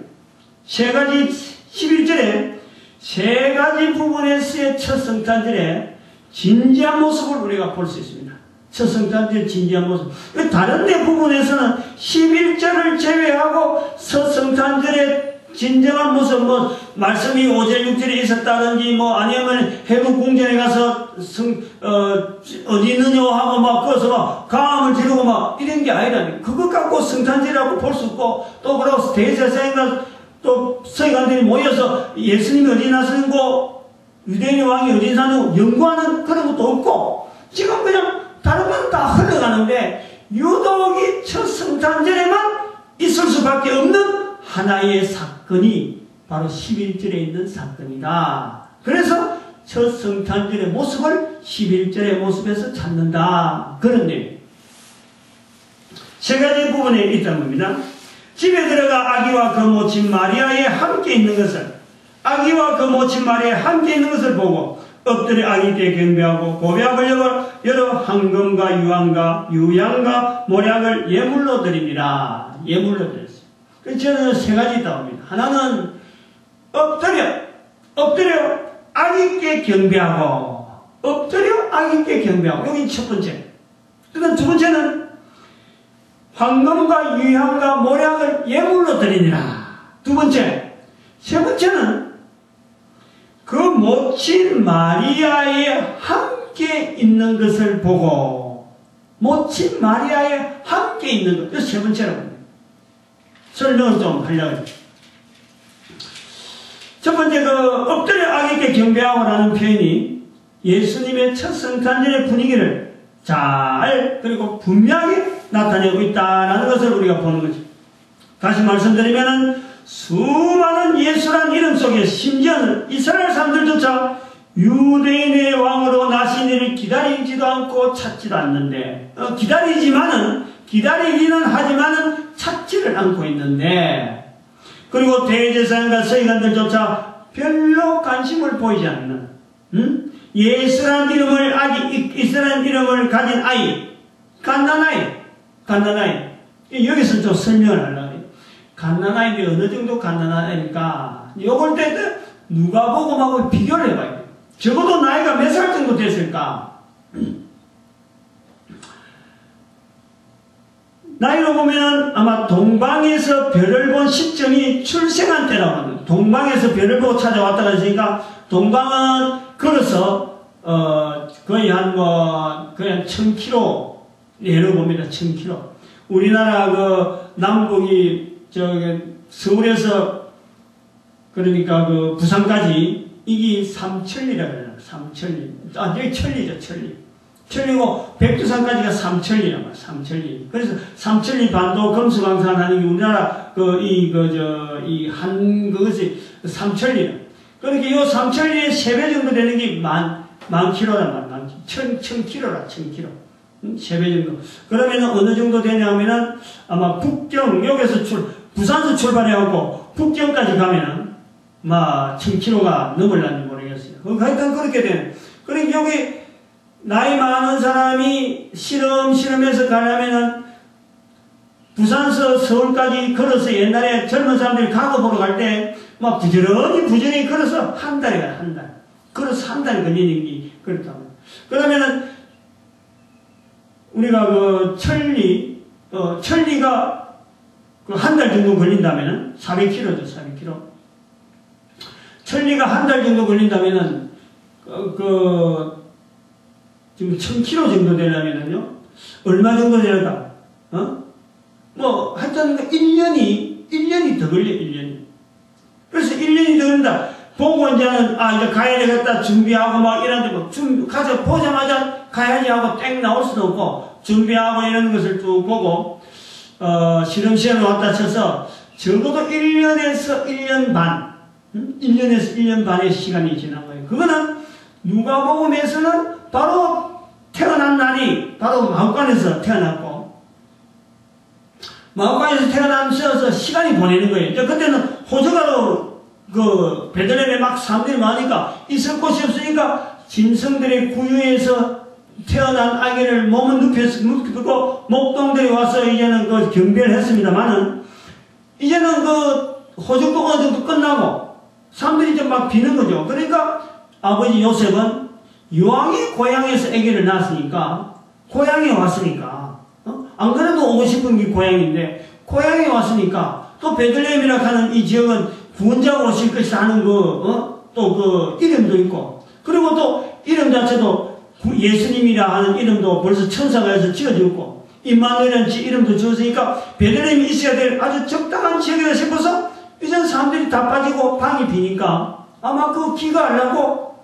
S1: 11절에 세 가지 부분에서의 첫 성탄절의 진지한 모습을 우리가 볼 수 있습니다. 첫 성탄절 진지한 모습. 다른 데 부분에서는 11절을 제외하고 첫 성탄절의 진정한 모습, 말씀이 5절 6절에 있었다든지, 아니면 해국 궁전에 가서 어디 있느냐 하고 거기서 감을 지르고 이런 게 아니라니. 그것 갖고 성탄절이라고 볼 수 없고, 또 그러고 대제사장과 또 서기관들이 모여서 예수님이 어디 나서고, 유대인의 왕이 어디 사느냐고 연구하는 그런 것도 없고, 지금 그냥 다른 건 다 흘러가는데, 유독 이 첫 성탄절에만 있을 수밖에 없는 하나의 사건이 바로 11절에 있는 사건이다. 그래서 첫 성탄절의 모습을 11절의 모습에서 찾는다. 그런 내용. 세 가지 부분에 있다는 겁니다. 집에 들어가 아기와 그 모친 마리아에 함께 있는 것을 보고 엎드려 아기께 경배하고 고백을 여러 황금과 유향과 모략을 예물로 드립니다. 예물로 드렸어요. 그래서 저는 세 가지 있다고 합니다. 하나는 엎드려 아기께 경배하고 여기 첫 번째. 그다음 두 번째는 황금과 유향과 모략을 예물로 드리니라. 두 번째. 세 번째는 그 모친 마리아에 함께 있는 것을 보고 모친 마리아에 함께 있는 것. 이거 세 번째라고 합니다. 설명을 좀 하려고 해요. 첫 번째 엎드려 아기께 경배하고라는 표현이 예수님의 첫 성탄절의 분위기를 잘 그리고 분명하게 나타내고 있다는 것을 우리가 보는 거죠. 다시 말씀드리면 수많은 예수란 이름 속에 심지어는 이스라엘 사람들조차 유대인의 왕으로 나신 이를 기다리지도 않고 찾지도 않는데 기다리기는 하지만은 찾지를 않고 있는데 그리고 대제사장과 서기관들조차 별로 관심을 보이지 않는 예수라는 이름을 가진 아이 갓난아이 여기서 좀 설명을 하려고 해요. 갓난아이인데 어느 정도 갓난아이니까 요걸 때 누가복음하고 비교를 해봐야 돼. 적어도 나이가 몇 살 정도 됐을까? 나이로 보면 아마 동방에서 별을 본 시점이 출생한 때라고 합니다. 동방에서 별을 보고 찾아왔다고 했으니까 동방은 걸어서 거의 거의 1000km 내려 봅니다. 1000km. 우리나라 그 남북이 서울에서 그러니까 그 부산까지 이게 3천리라고 해요. 3천리. 여기 천리죠, 천리. 천리고 백두산까지가 3천리란 3천리. 그래서 3천리 반도 금수강산 하는 게 우리나라 그것이 3천리라. 그러니까 요 3천리의 3배 정도 되는 게 만 킬로란 말이야. 1000킬로라, 1000킬로. 3배 정도. 그러면 어느 정도 되냐면은 아마 북경, 여기서 부산에서 출발해갖고 북경까지 가면은 1000킬로가 넘을란지 모르겠어요. 하여튼 그렇게 되는. 그러니까 여기 나이 많은 사람이 실험해서 가려면은 부산에서 서울까지 걸어서 옛날에 젊은 사람들이 과거 보러 갈 때 부지런히 걸어서 한 달에 가요, 한 달. 걸어서 한 달이 걸리는 게 그렇다고. 그러면은 우리가 그 천리가 한 달 정도 걸린다면은 400km죠, 400km. 천리가 한 달 정도 걸린다면은 지금 1000km 정도 되려면은요, 얼마 정도 될까? 하여튼 1년이 더 걸려, 1년이. 그래서 1년이 더 걸린다. 보고 이제는, 이제 가야 되겠다, 준비하고 이런데 가서 보자마자 가야지 하고 땡 나올 수도 없고, 준비하고 이런 것을 쭉 보고, 실험시험을 왔다 쳐서, 적어도 1년에서 1년 반, 1년에서 1년 반의 시간이 지난 거예요. 그거는 누가복음에서는 바로 태어난 날이 바로 마हु간에서 태어났고, 마후간에서 태어나면서 시간이 보내는 거예요. 이제 그때는 호적가로 베들레헴에 막 사람들이 많으니까 있을 곳이 없으니까 짐승들의 구유에서 태어난 아기를 몸은 눕히고 목동들이 와서 이제는 경배를 했습니다만은 이제는 호적도 어느 정도 끝나고 사람들이 이제 막 비는 거죠. 그러니까 아버지 요셉은 여왕의 고향에서 아기를 낳았으니까 고향에 왔으니까 안 그래도 오고 싶은 게 고향인데 고향에 왔으니까 또 베들레헴이라 하는 이 지역은 구원자가 오실 것이다 하는 또 이름도 있고 그리고 또 이름 자체도 예수님이라 하는 이름도 벌써 천사가 해서 지어주고 임마누엘이라는 이름도 지었으니까 베들레헴이 있어야 될 아주 적당한 지역이다 싶어서 이젠 사람들이 다 빠지고 방이 비니까 아마 기가 하려고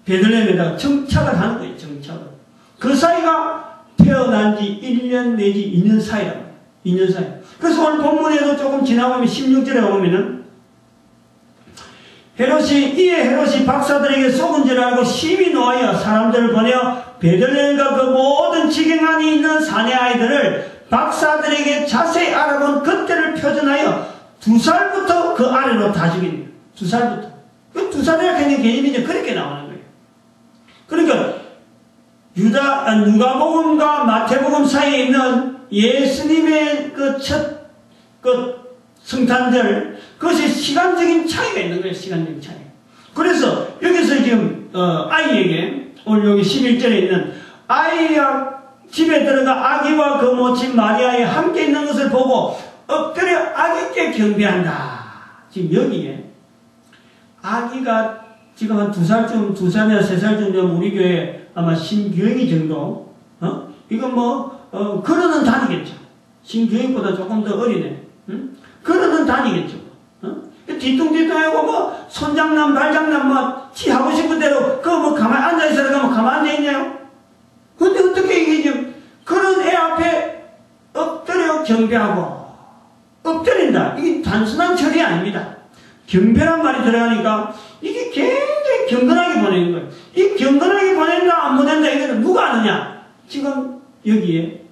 S1: 베들레헴에다가 정착을 하는 거예요. 정착을. 그 사이가 태어난 지 1년 내지 2년 사이라고 해요. 2년 사이. 그래서 오늘 본문에도 조금 지나보면 16절에 보면은 이에 헤롯이 박사들에게 속은 줄 알고 심히 노하여 사람들을 보내어 베들레헴과 그 모든 지경 안에 있는 사내 아이들을 박사들에게 자세히 알아본 그때를 표준하여 2살부터 그 아래로 다 죽입니다. 2살부터. 그 2살이라 하는 개념이 이제 그렇게 나오는 거예요. 그러니까 누가복음과 마태복음 사이에 있는 예수님의 성탄절, 그것이 시간적인 차이가 있는 거예요. 시간적인 차이. 그래서 여기서 지금 아이에게 오늘 여기 11절에 있는 아이가 집에 들어가 아기와 그 모친 마리아에 함께 있는 것을 보고 엎드려 아기께 경배한다. 지금 여기에 아기가 지금 한 2살쯤, 2살이나 3살쯤 되면 우리 교회 아마 신규영이 정도, 이건 걸어는 다니겠죠. 신규영보다 조금 더 어리네. 걸어는 다니겠죠. 뒤뚱뒤뚱하고 손장난, 발장난, 지 하고 싶은 대로, 가만히 앉아있으라고 하면 가만히 앉아있냐요? 근데 어떻게 이게 지금, 그런 애 앞에 엎드려 경배하고, 엎드린다. 이게 단순한 처리 아닙니다. 경배란 말이 들어가니까, 이게 굉장히 경건하게 보내는 거예요. 이 경건하게 보낸다, 안 보낸다, 이거는 누가 아느냐? 지금 여기에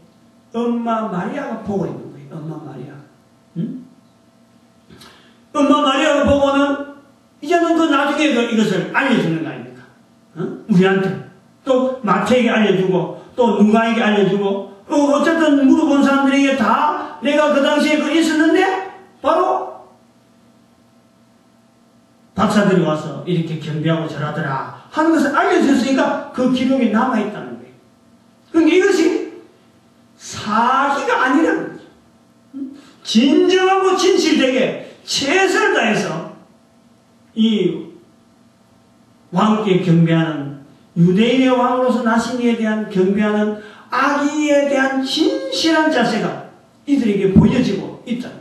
S1: 엄마 마리아가 보고 있는 거예요. 엄마 마리아. 엄마 마리아가 보고는 이제는 나중에 이것을 알려주는 거 아닙니까? 우리한테. 또 마태에게 알려주고, 또 누가에게 알려주고, 어쨌든 물어본 사람들에게 다 내가 그 당시에 있었는데, 바로 박사들이 와서 이렇게 경배하고 절하더라 하는 것을 알려줬으니까 그 기록이 남아있다는 거예요. 그러니까 이것이 사기가 아니라는 거죠. 진정하고 진실되게 최선을 다해서 이 왕께 경배하는, 유대인의 왕으로서 나신 이에 대한 경배하는 아기에 대한 진실한 자세가 이들에게 보여지고 있다는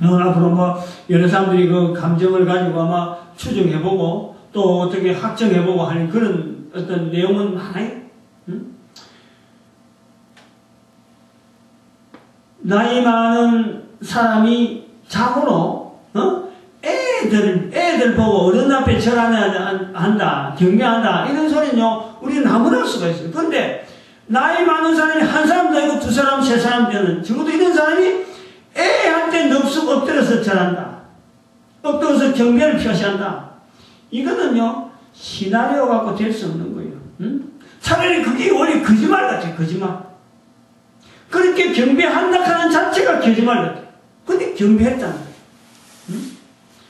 S1: 거예요. 앞으로 뭐 여러 사람들이 그 감정을 가지고 아마 추정해보고 또 어떻게 확정해보고 하는 그런 어떤 내용은 많아요. 나이 많은 사람이 자고로 애들 보고 어른 앞에 절한다, 경배한다 이런 소리는요 우리는 아무나 할 수가 있어요. 그런데 나이 많은 사람이 한 사람도 아니고 두 사람, 세 사람 되는, 적어도 이런 사람이 애한테 넙죽 엎드려서 절한다, 엎드려서 경배를 표시한다, 이거는요 시나리오 갖고 될 수 없는 거예요. 차라리 그게 원래 거짓말 같아요. 거짓말. 그렇게 경배한다 하는 자체가 거짓말 같아요. 근데 경배했다는 거예요.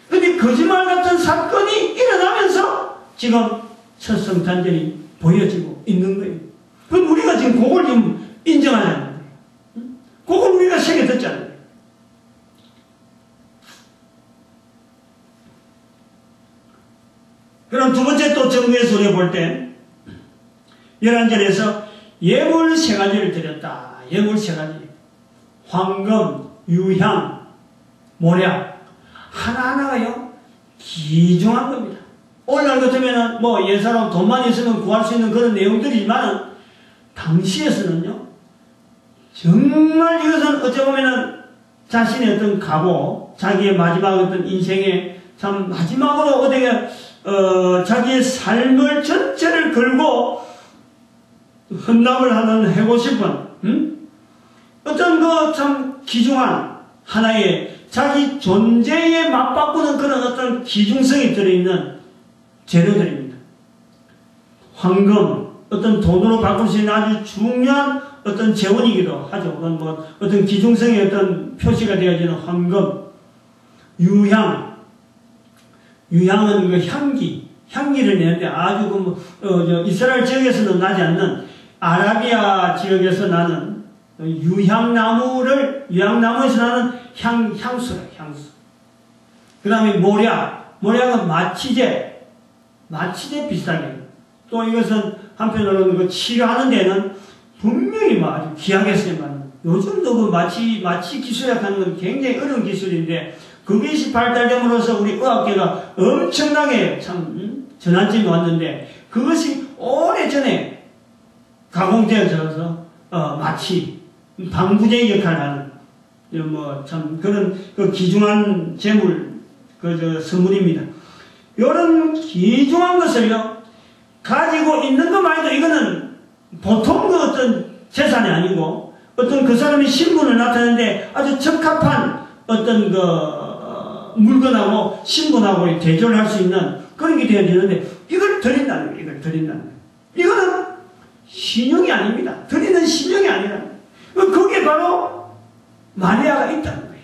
S1: 근데 거짓말 같은 사건이 일어나면서 지금 첫성탄절이 보여지고 있는 거예요. 그럼 우리가 지금 그걸 좀 인정하자는 거예요. 그걸 우리가 새겨 듣자는 거예요. 그럼 두 번째 또 정부에서 우리가 볼 때 11절에서 예물 세 가지를 드렸다. 예물 세 가지. 황금, 유향, 모략. 하나하나가요 귀중한 겁니다. 오늘날 같으면은 뭐 예사로 돈만 있으면 구할 수 있는 그런 내용들이지만 당시에서는요 정말 이것은 어찌 보면은 자신의 어떤 각오, 자기의 마지막 어떤 인생의 참 마지막으로 어디에 자기의 삶을 전체를 걸고 헌납을 하는 하고 싶은 어떤 그 참 귀중한 하나의 자기 존재에 맞바꾸는 그런 어떤 귀중성이 들어있는 재료들입니다. 황금, 어떤 돈으로 바꿀 수 있는 아주 중요한 어떤 재원이기도 하죠. 그건 뭐 어떤 귀중성의 어떤 표시가 되어지는 황금, 유향, 유향은 그 향기를 내는데 아주 그 이스라엘 지역에서는 나지 않는 아라비아 지역에서 나는 유향나무에서 나는 향수래, 향수. 그 다음에 모략은 마취제 비슷하게. 또 이것은 한편으로는 그 치료하는 데는 분명히 뭐 아주 귀하게 쓰여만. 요즘도 그 마취 기술이라고 하는 건 굉장히 어려운 기술인데, 그것이 발달됨으로써 우리 의학계가 엄청나게 참 전환점이 왔는데, 그것이 오래전에 가공되어져서 마취, 방부제 역할을 하는 뭐 참 그런 그 귀중한 재물 선물입니다. 이런 귀중한 것을요 가지고 있는 것만해도 이거는 보통 그 어떤 재산이 아니고 어떤 그 사람의 신분을 나타내는데 아주 적합한 어떤 그 물건하고 신분하고 대조를 할 수 있는 그런 게 되어지는데 이걸 드린다는 거예요. 이걸 드린다는 거예요. 이거는 신용이 아닙니다. 드리는 신용이 아니라 그게 바로 마리아가 있다는 거예요.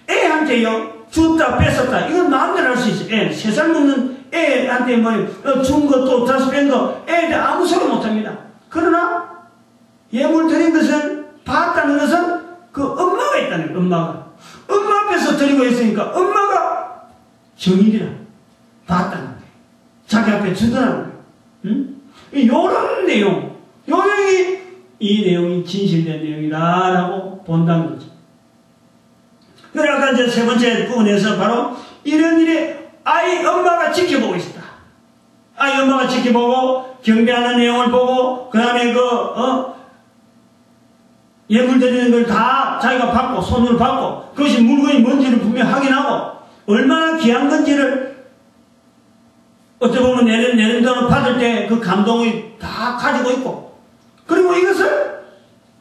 S1: 애한테요 줬다 뺏었다 이건 마음대로 할 수 있어요. 애 3살 먹는 애한테 뭐 준 거 또 다시 뺀 거 애한테 아무 소리 못합니다. 그러나 예물 드린 것을 봤다는 것은 그 엄마가 있다는 거예요. 엄마 앞에서 드리고 있으니까 엄마가 정일이라 봤다는 거예요. 자기 앞에 주더라는 거예요. 이런 내용 이 내용이 진실된 내용이다라고 본다는 거죠. 그래 아까 이제 세 번째 부분에서 바로 이런 일에 아이 엄마가 지켜보고 있었다. 아이 엄마가 지켜보고 경배하는 내용을 보고 그 다음에 예물 드리는 걸 다 자기가 받고 손으로 받고 그것이 물건이 뭔지를 분명히 확인하고 얼마나 귀한 건지를 어떻게 보면 내림도를 받을 때 그 감동을 다 가지고 있고 그리고 이것을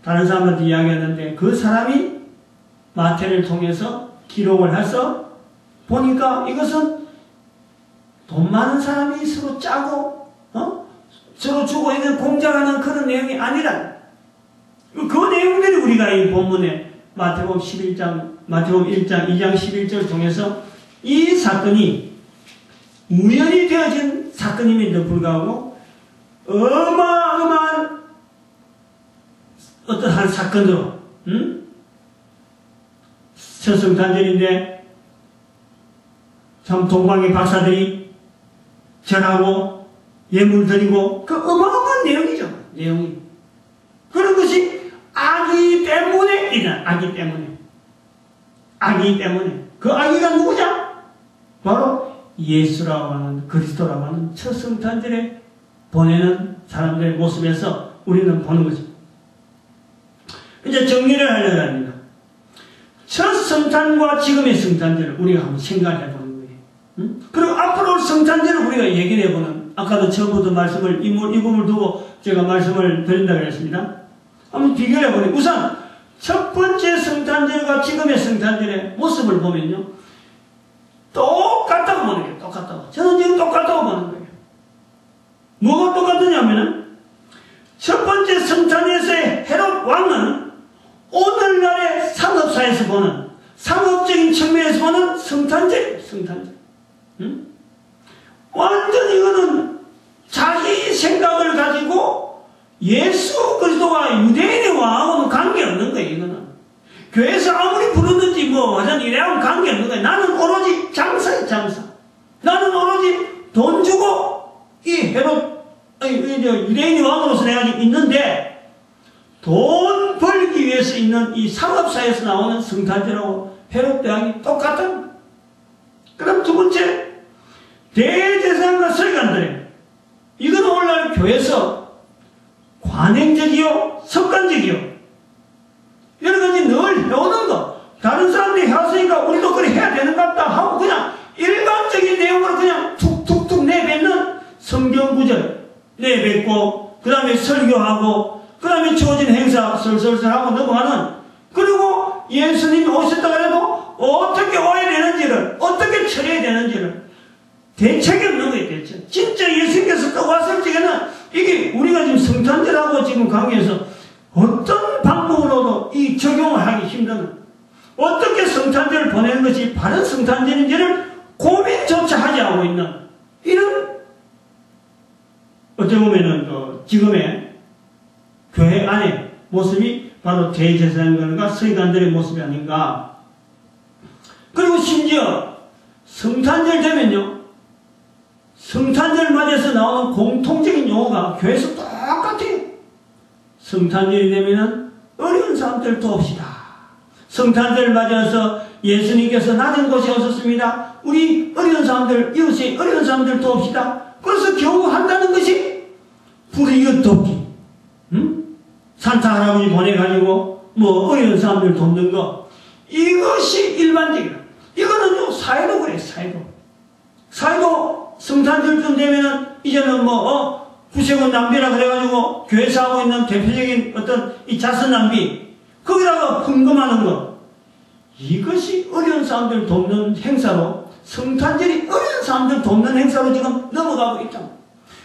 S1: 다른 사람한테 이야기하는데 그 사람이 마태를 통해서 기록을 해서 보니까 이것은 돈 많은 사람이 서로 짜고 서로 주고 이런 공작하는 그런 내용이 아니라 그 내용들이 우리가 이 본문에 마태복음 11장 마태복음 1장 2장 11절 통해서 이 사건이 우연히 되어진 사건임에도 불구하고 어마어마한 어떠한 사건으로 첫 성탄절인데 참 동방의 박사들이 절하고 예물 드리고 그 어마어마한 내용이죠. 내용이. 그런 것이 아기 때문에 일어난 아기 때문에. 아기 때문에. 그 아기가 누구냐? 바로 예수라고 하는 그리스도라고 하는 첫 성탄절에 보내는 사람들의 모습에서 우리는 보는 거죠. 이제 정리를 하려고 합니다. 첫 성탄과 지금의 성탄절을 우리가 한번 생각해 보는 거예요. 그리고 앞으로 올 성탄절을 우리가 얘기를 해보는, 아까도 처음부터 말씀을, 이 부분을 두고 제가 말씀을 드린다고 했습니다. 한번 비교해 보니, 우선 첫 번째 성탄절과 지금의 성탄절의 모습을 보면요, 똑같다고 보는 거예요. 똑같다고. 저는 지금 똑같다고 보는 거예요. 뭐가 똑같으냐면은, 첫 번째 성탄에서의 헤롯 왕은 오늘날의 상업사에서 보는, 상업적인 측면에서 보는 성탄절이에요. 성탄절. 완전 이거는 자기 생각을 가지고 예수 그리스도가 유대인의 왕하고는 관계없는 거예요. 이거는 교회에서 아무리 부르는지 뭐 완전 이래하고는 관계없는 거예요. 나는 오로지 장사예요. 장사. 나는 오로지 돈 주고 이 헤롯 유대인의 왕으로서 내가 있는데, 돈 벌기 위해서 있는 이 상업사에서 나오는 성탄절하고 헤롯 대왕이 똑같다. 그럼 두 번째, 대제사장과 서기관들의, 이건 오늘날 교회에서 관행적이요, 습관적이요, 여러 가지 늘 해오는 거, 다른 사람들이 해왔으니까 우리도 그래 해야 되는 것 같다 하고 그냥 일반적인 내용으로 그냥 툭툭툭 내뱉는 성경구절 내뱉고, 그 다음에 설교하고, 그 다음에 주어진 행사 설설설 하고 넘어가는, 그리고 예수님이 오셨다 그래도 어떻게 와야 되는지를, 어떻게 처리해야 되는지를 대책이 없는 거예요. 대책. 진짜 예수님께서 또 왔을 적에는 이게 우리가 지금 성탄절하고 지금 강의에서 어떤 방법으로도 이 적용을 하기 힘든, 어떻게 성탄절을 보내는 것이 바른 성탄절인지를 고민조차 하지 않고 있는 이런, 어떻게 보면은 지금의 교회 안의 모습이 바로 대제사장들과 서기관들의 모습이 아닌가. 그리고 심지어 성탄절 되면요, 성탄절 맞이해서 나오는 공통적인 용어가 교회에서 똑같아요. 성탄절이 되면은 어려운 사람들 도웁시다. 성탄절 맞이해서 예수님께서 낮은 곳에 오셨습니다. 우리 어려운 사람들, 이웃의 어려운 사람들 도웁시다. 그래서 겨우 한다는 것이 불이웃 돕기. 산타 할아버지 보내가지고 뭐 어려운 사람들 돕는 거, 이것이 일반적이다. 이거는요, 사회도 그래. 사회도 성탄절쯤 되면은 이제는 뭐 구세군 낭비라 그래가지고 교회에서 하고 있는 대표적인 어떤 이 자선 낭비, 거기다가 헌금하는 거, 이것이 어려운 사람들 돕는 행사로, 성탄절이 어려운 사람들 돕는 행사로 지금 넘어가고 있다.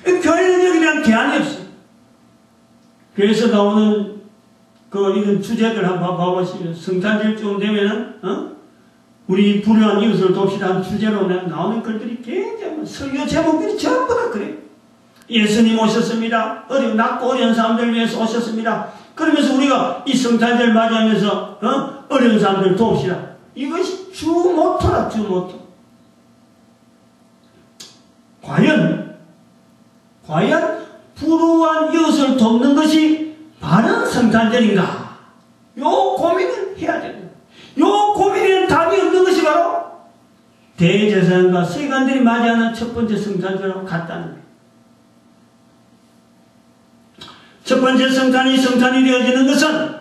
S1: 교회는 여기에 대한 대안이 없어요. 교회에서 나오는 이런 주제들 한번 봐보시면, 성탄절쯤 되면은 우리 불우한 이웃을 돕시다 하는 주제로 나오는 글들이 굉장히, 설교 제목들이 전부 다 그래요. 예수님 오셨습니다. 낮고 어려운 사람들을 위해서 오셨습니다. 그러면서 우리가 이 성탄절 맞이하면서 어려운 사람들을 돕시다. 이것이 주 모토라, 주 모토. 과연 불우한 이웃을 돕는 것이 바른 성탄절인가? 요 고민을 해야 됩니다. 요 고민에는 답이 없는 것이 바로 대제사장과 서기관들이 맞이하는 첫 번째 성탄절하고 같다는 거예요. 첫 번째 성탄이 되어지는 것은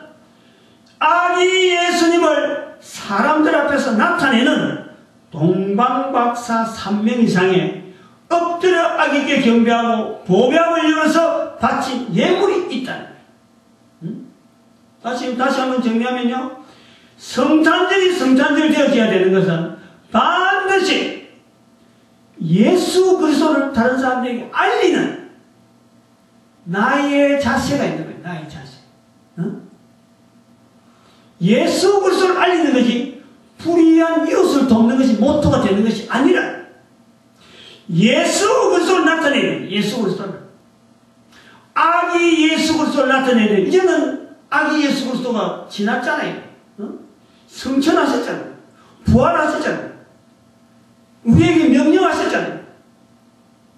S1: 아기 예수님을 사람들 앞에서 나타내는 동방박사 3명 이상의 엎드려 아기께 경배하고 보배함을 열어서 바친 예물이 있다는 거예요. 다시 한번 정리하면요, 성탄절이 성탄절 되어져야 되는 것은 반드시 예수 그리스도를 다른 사람들에게 알리는 나의 자세가 있는 거예요. 나의 자세. 예수 그리스도를 알리는 것이 불의한 이웃을 돕는 것이 모토가 되는 것이 아니라 예수 그리스도를 나타내는 예수 그리스도를 아기 예수 그리스도를 나타내는 이제는 아기 예수 그리스도가 지났잖아요. 성천하셨잖아요. 부활하셨잖아요. 우리에게 명령하셨잖아요.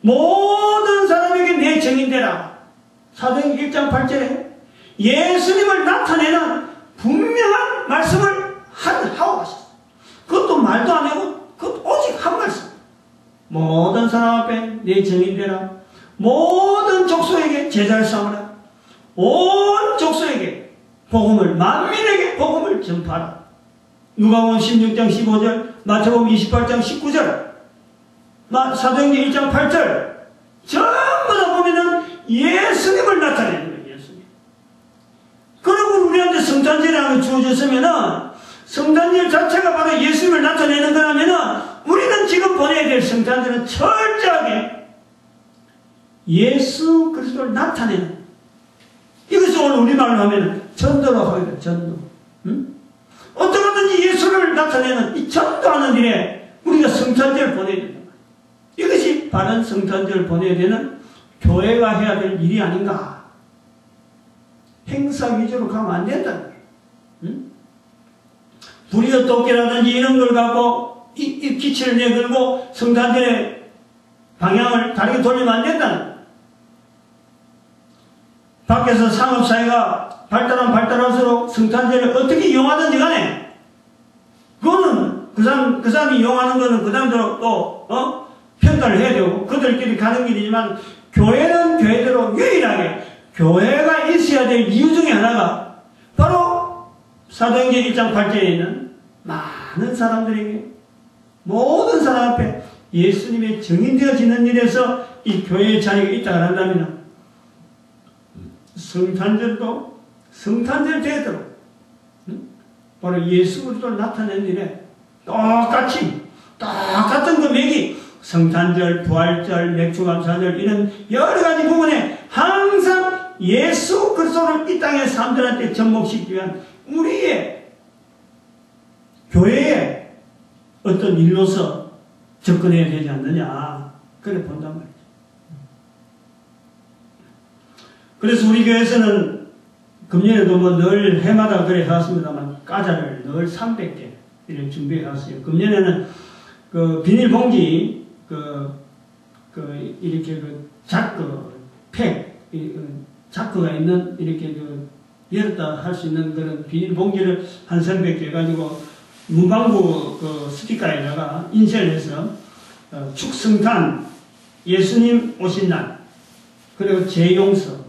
S1: 모든 사람에게 내 증인되라. 사도행전 1장 8절에 예수님을 나타내는 분명한 말씀을 하고 가셨어요. 그것도 말도 안 하고 그것도 오직 한 말씀. 모든 사람 앞에 내 증인되라. 모든 족속에게 제자를 삼으라. 온 족속에게 복음을 만민에게 복음을 전파하라. 누가복음 16장 15절, 마태복음 28장 19절, 사도행전 1장 8절 전부 다 보면은 예수님을 나타내는 거예요. 예수님. 그리고 우리한테 성탄절이라는 게 주어졌으면은 성탄절 자체가 바로 예수님을 나타내는 거라면은 우리는 지금 보내야 될 성탄절은 철저하게 예수 그리스도를 나타내는 이것을 오늘 우리말로 하면 전도라고 하거든요. 전도. 응? 어떻게든지 예수를 나타내는 이 전도하는 일에 우리가 성탄절을 보내야 된다. 이것이 바른 성탄절을 보내야 되는 교회가 해야 될 일이 아닌가. 행사 위주로 가면 안 된다는 거예요. 응? 불의의 도끼라든지 이런 걸 갖고 이 기치를 내걸고 성탄절의 방향을 다르게 돌리면 안 된다는 거예요. 밖에서 상업사회가 발달할수록 성탄절을 어떻게 이용하든지 간에 그거는 그 사람이 이용하는 거는 그 사람대로 또 평가를 해야 되고 그들끼리 가는 길이지만 교회는 교회대로 유일하게 교회가 있어야 될 이유 중에 하나가 바로 사도행전 1장 8절에 있는 많은 사람들에게 모든 사람 앞에 예수님의 증인되어지는 일에서 이 교회의 자리가 있다고 한다면 성탄절도 성탄절 되도록 바로 예수 그리스도를 나타내는 일에 똑같은 그 맥이 성탄절, 부활절, 맥주감사절 이런 여러 가지 부분에 항상 예수 그리스도를 이 땅의 사람들한테 접목시키기 위한 우리의 교회의 어떤 일로서 접근해야 되지 않느냐 그래 본단 말이죠. 그래서 우리 교회에서는 금년에도 뭐 늘 해마다 그래 해왔습니다만 과자를 늘 300개 이렇게 준비해 왔어요. 금년에는 그 비닐봉지 이렇게 자크가 있는 이렇게 열었다 할 수 있는 그런 비닐봉지를 한 300개 해가지고 문방구 스티커에다가 인쇄를 해서 축성탄 예수님 오신 날 그리고 재용서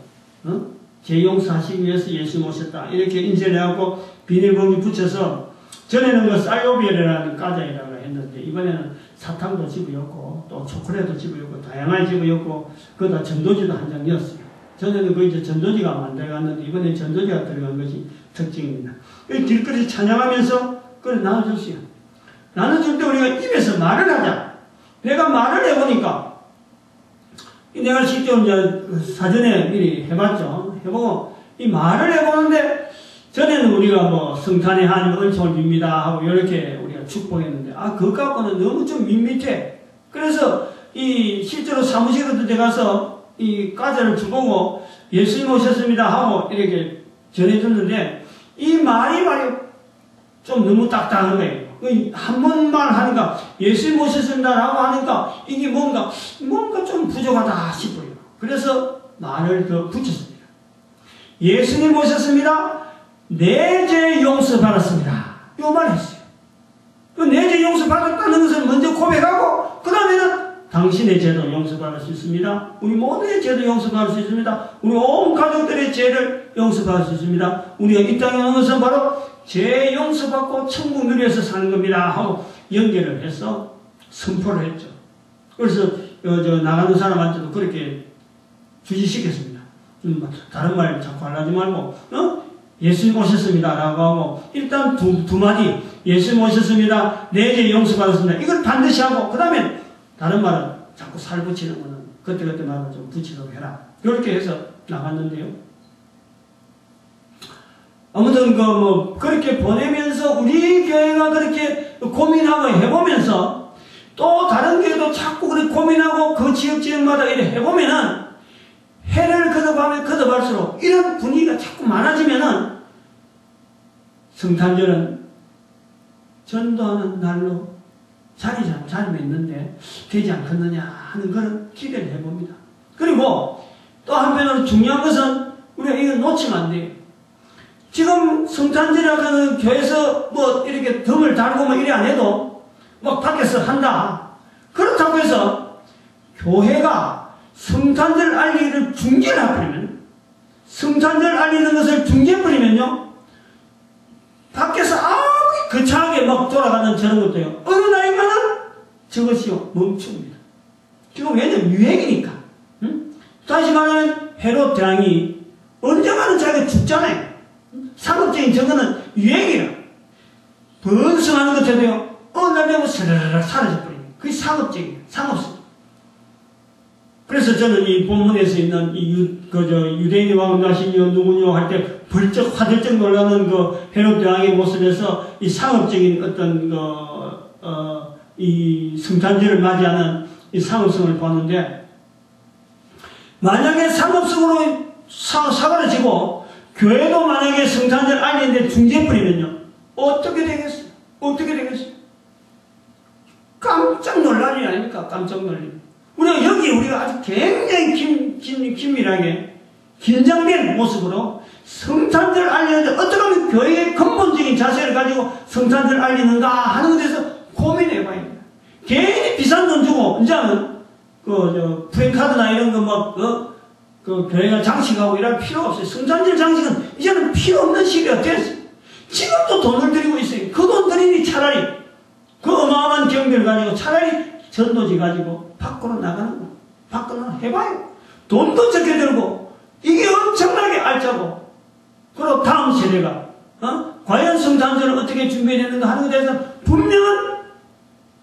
S1: 재용서하시기 위해서 예수님 오셨다 이렇게 인쇄를 해갖고 비닐봉지 붙여서 전에는 그 사이오비엘이라는 과자에다가 했는데 이번에는 사탕도 집어였고 또 초콜릿도 집어였고 다양하게 집어였고 거기다 전도지도 한 장 넣었어요. 전에는 그 이제 전도지가 만들어갔는데 이번에 전도지가 들어간 것이 특징입니다. 길거리 찬양하면서 그걸 나눠줬어요. 나눠줄 때 우리가 입에서 말을 하자. 내가 말을 해보니까 내가 직접 이제 사전에 미리 해봤죠. 해보고 이 말을 해보는데 전에는 우리가 뭐 성탄의 하나님 은총을 빕니다 하고 이렇게 우리가 축복했는데 그것 갖고는 너무 좀 밋밋해. 그래서 이 실제로 사무실에도 들어가서 이 과자를 주보고 예수님 오셨습니다 하고 이렇게 전해줬는데 이 말이 좀 너무 딱딱한 거예요. 한 번만 하니까 예수님 오셨습니다 라고 하니까 이게 뭔가 좀 부족하다 싶어요. 그래서 말을 더 붙였습니다. 예수님 오셨습니다. 내 죄 용서 받았습니다. 요 말 했어요. 내 죄 용서 받았다는 것을 먼저 고백하고 그 다음에는 당신의 죄도 용서받을 수 있습니다. 우리 모두의 죄도 용서받을 수 있습니다. 우리 온 가족들의 죄를 용서받을 수 있습니다. 우리가 이 땅에 오는 것은 바로 죄 용서받고 천국 누려서 사는 겁니다 하고 연결을 해서 선포를 했죠. 그래서 나가는 사람한테도 그렇게 주지시켰습니다. 다른 말 자꾸 하려지 말고 예수님 오셨습니다 라고 하고 일단 두 마디 예수님 오셨습니다. 내 죄 용서받았습니다. 이걸 반드시 하고 그 다음에 다른 말은 자꾸 살 붙이는 거는 그때 말을 좀 붙이도록 해라. 이렇게 해서 나갔는데요. 아무튼 그렇게 보내면서 우리 교회가 그렇게 고민하고 해보면서 또 다른 교회도 자꾸 그렇게 고민하고 그 지역마다 이렇게 해보면은 해를 거듭하면 거듭할수록 이런 분위기가 자꾸 많아지면은 성탄절은 전도하는 날로 자리매있는데 되지 않겠느냐 하는 그런 기대를 해봅니다. 그리고 또 한편으로 중요한 것은 우리가 이거 놓치면 안 돼요. 지금 성탄절이라는 교회에서 이렇게 덤을 달고 이래 안 해도 밖에서 한다. 그렇다고 해서 교회가 성탄절 알리기를 중지해버리면, 성탄절 알리는 것을 중지해버리면요, 밖에서 아무리 거창하게 돌아가는 저런 것도요, 어느 날인가는 저것이요, 멈춥니다. 지금 왜냐면 유행이니까. 다시 말하면 헤롯 대왕이 언젠가는 자기가 죽잖아요. 상업적인 저거는 유행이라. 번성하는 것처럼요, 어느 날 되면 스르르르 사라져버립니다. 그게 상업적이에요. 상업성. 그래서 저는 이 본문에서 있는 유대인이 왕나시니요 누구뇨 할 때 벌쩍 화들쩍 놀라는 그 헤롯 대왕의 모습에서 이 상업적인 어떤 이 성탄절을 맞이하는 이 상업성을 보는데, 만약에 상업성으로 사고를 치고 교회도 만약에 성탄절 알리는데 중지해버리면요, 어떻게 되겠어요? 어떻게 되겠어요? 깜짝 놀랄 일 아닙니까? 깜짝 놀랄 일. 우리가 아주 굉장히 긴밀하게 긴장된 모습으로 성탄절 알리는데 어떻게 하면 교회의 근본적인 자세를 가지고 성탄절 알리는가 하는 것에 대해서 고민해 봐야 됩니다. 괜히 비싼 돈 주고, 이제는 프랜카드나 이런 거 교회가 장식하고 이럴 필요가 없어요. 성탄절 장식은 이제는 필요 없는 시기가 됐어요. 지금도 돈을 들이고 있어요. 그 돈 들이니 차라리 그 어마어마한 경비를 가지고 차라리 전도지 가지고 밖으로 나가는 거. 밖으로 해봐요. 돈도 적게 들고, 이게 엄청나게 알짜고, 그리고 다음 세대가, 과연 성탄절을 어떻게 준비해야 되는가 하는 것에 대해서 분명한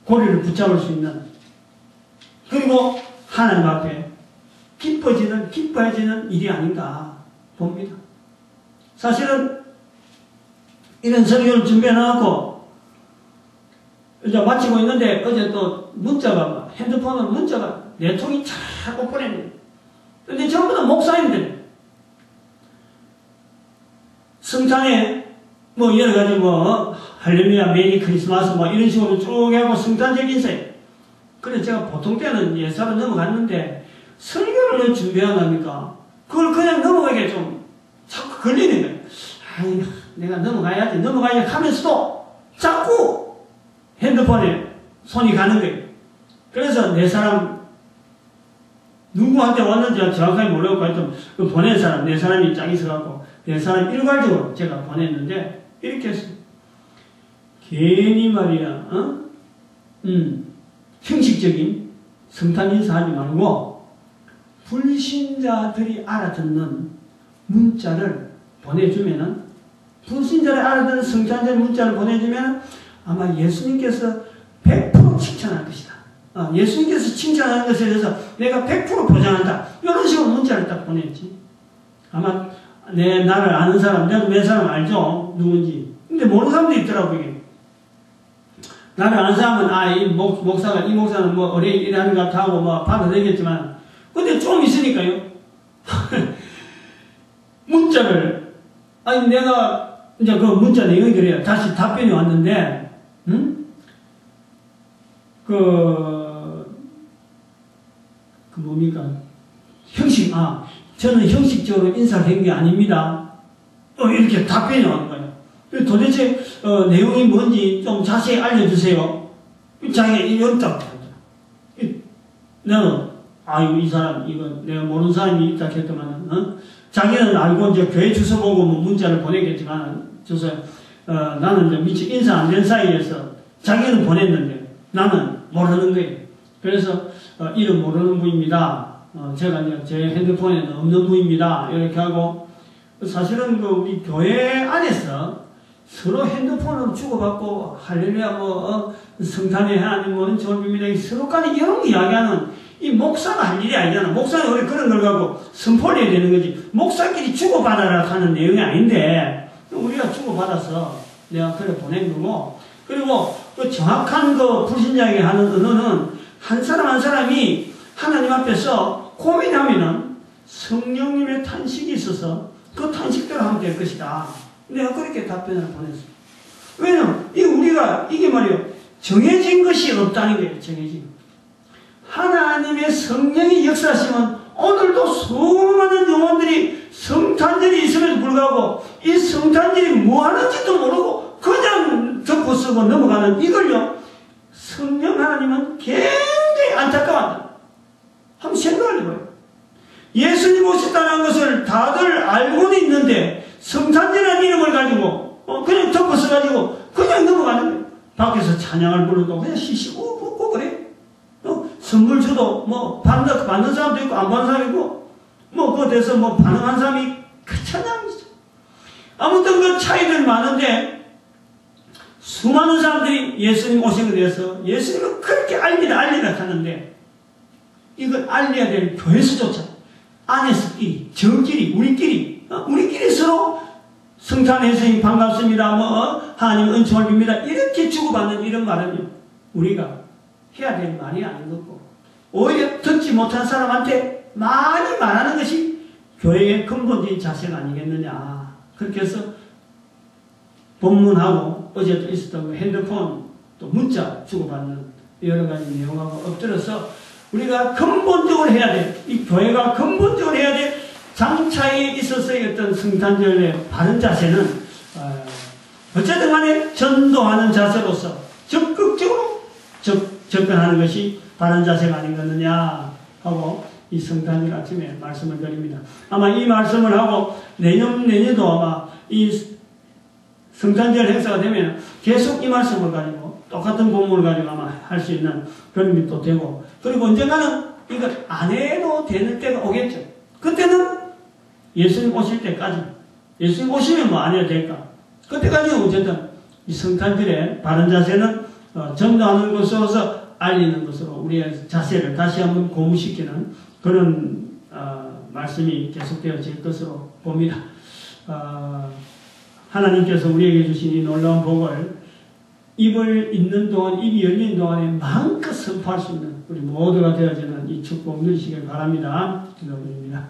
S1: 고리를 붙잡을 수 있는, 그리고 하나님 앞에 기뻐해지는 일이 아닌가 봅니다. 사실은 이런 설교를 준비해놓고 이제 마치고 있는데 어제 또 문자가, 핸드폰으로 문자가 네 통이 자꾸 보내는. 근데 전부 다 목사님들. 성탄에 여러 가지 할렐루야, 메리 크리스마스 이런 식으로 쭉 하고 성탄절 인사해. 그래 제가 보통 때는 예사로 넘어갔는데 설교를 준비하니까 그걸 그냥 넘어가게 좀 자꾸 걸리는 거예요. 아이, 내가 넘어가야지 하면서도 자꾸 핸드폰에 손이 가는 거예요. 그래서 내 사람 누구한테 왔는지 정확하게 모르고 하여튼 보낸 사람, 내 사람이 짝 있어갖고 내 사람 일괄적으로 제가 보냈는데 이렇게 했어요. 괜히 말이야, 형식적인 성탄 인사하지 말고 불신자들이 알아듣는 문자를 보내주면은, 불신자를 알아듣는 성탄절 문자를 보내주면 아마 예수님께서 100% 칭찬할 것이다. 예수님께서 칭찬하는 것에 대해서 내가 100% 보장한다. 이런 식으로 문자를 딱 보냈지. 아마 나를 아는 사람, 내가 몇 사람 알죠? 누군지. 근데 모르는 사람도 있더라고, 이게. 나를 아는 사람은, 이 목사는 어뢰 일하는 것 같다고 받아들이겠지만, 근데 좀 있으니까요. 문자를, 내가, 이제 그 문자 내용이 그래요. 다시 답변이 왔는데, 뭡니까? 저는 형식적으로 인사를 한 게 아닙니다. 이렇게 답변이 오는 거예요. 도대체, 내용이 뭔지 좀 자세히 알려주세요. 자기가 이렇다. 나는, 이 사람, 내가 모르는 사람이 있다 했더만, 자기는 알고 이제 교회 주소 보고 문자를 보내겠지만, 나는 이제 미처 인사 안 된 사이에서 자기는 보냈는데, 나는 모르는 거예요. 그래서, 이름 모르는 분입니다. 제가 이제 제 핸드폰에는 없는 분입니다. 이렇게 하고, 사실은 우리 교회 안에서 서로 핸드폰으로 주고받고, 할렐루야, 성탄의 하나님, 좋은 서로까지 이런 이야기하는 이 목사가 할 일이 아니잖아. 목사는 우리 그런 걸 갖고 선포를 해야 되는 거지. 목사끼리 주고받아라 하는 내용이 아닌데, 우리가 주고받아서 내가 그래 보낸 거고, 그리고 그 정확한 그 불신자에게 하는 언어는 한 사람 한 사람이 하나님 앞에서 고민하면은 성령님의 탄식이 있어서 그 탄식대로 하면 될 것이다. 내가 그렇게 답변을 보냈어. 왜냐면 우리가 이게 말이요, 정해진 것이 없다는 거예요. 정해진. 하나님의 성령이 역사하시면 오늘도 수많은 영혼들이 성탄절이 있음에도 불구하고 이 성탄절이 뭐 하는지도 모르고 그냥 덮고 쓰고 넘어가는 이걸요, 성령 하나님은 굉장히 안타까워한다. 한번 생각을 해봐요. 예수님 오셨다는 것을 다들 알고는 있는데 성탄절이라는 이름을 가지고 그냥 덮고 써가지고 그냥 넘어가는 거예요. 밖에서 찬양을 부르고 그냥 쉬시고 웃고 그래. 선물 줘도 뭐 받는 사람도 있고 안 받는 사람도 있고 뭐 그거 돼서 뭐 반응한 사람이 그 찬양이죠. 아무튼 그 차이들 많은데 수많은 사람들이 예수님 오신 것에 대해서 예수님은 그렇게 알리라 하는데 이걸 알려야 될 교회에서조차 안에서끼리 저끼리 우리끼리 서로 성탄 예수님 반갑습니다, 뭐 하나님 은총을 빕니다 이렇게 주고받는 이런 말은요, 우리가 해야 될 말이 아닌 거고, 오히려 듣지 못한 사람한테 많이 말하는 것이 교회의 근본적인 자세가 아니겠느냐. 그렇게 해서 본문하고 어제 또 있었던 핸드폰 또 문자 주고받는 여러 가지 내용하고 엎드려서 우리가 근본적으로 해야 돼. 이 교회가 근본적으로 해야 돼. 장차에 있어서의 어떤 성탄절의 바른 자세는 어쨌든 간에 전도하는 자세로서 적극적으로 접근하는 것이 바른 자세가 아니겠느냐 하고 이 성탄절 아침에 말씀을 드립니다. 아마 이 말씀을 하고 내년도 아마 이 성탄절 행사가 되면 계속 이 말씀을 가지고 똑같은 본문을 가지고 아마 할 수 있는 그런 일이 또 되고, 그리고 언젠가는 이걸 안 해도 되는 때가 오겠죠. 그때는 예수님 오실 때까지, 예수님 오시면 뭐 안 해도 될까? 그때까지는 어쨌든 이 성탄절의 바른 자세는 전도하는 것으로서 알리는 것으로 우리의 자세를 다시 한번 고무시키는 그런 말씀이 계속되어질 것으로 봅니다. 하나님께서 우리에게 주신 이 놀라운 복을 입을 잇는 동안, 입이 열린 동안에 마음껏 선포할 수 있는 우리 모두가 되어지는 이 축복 누리시길 바랍니다. 기도드립니다.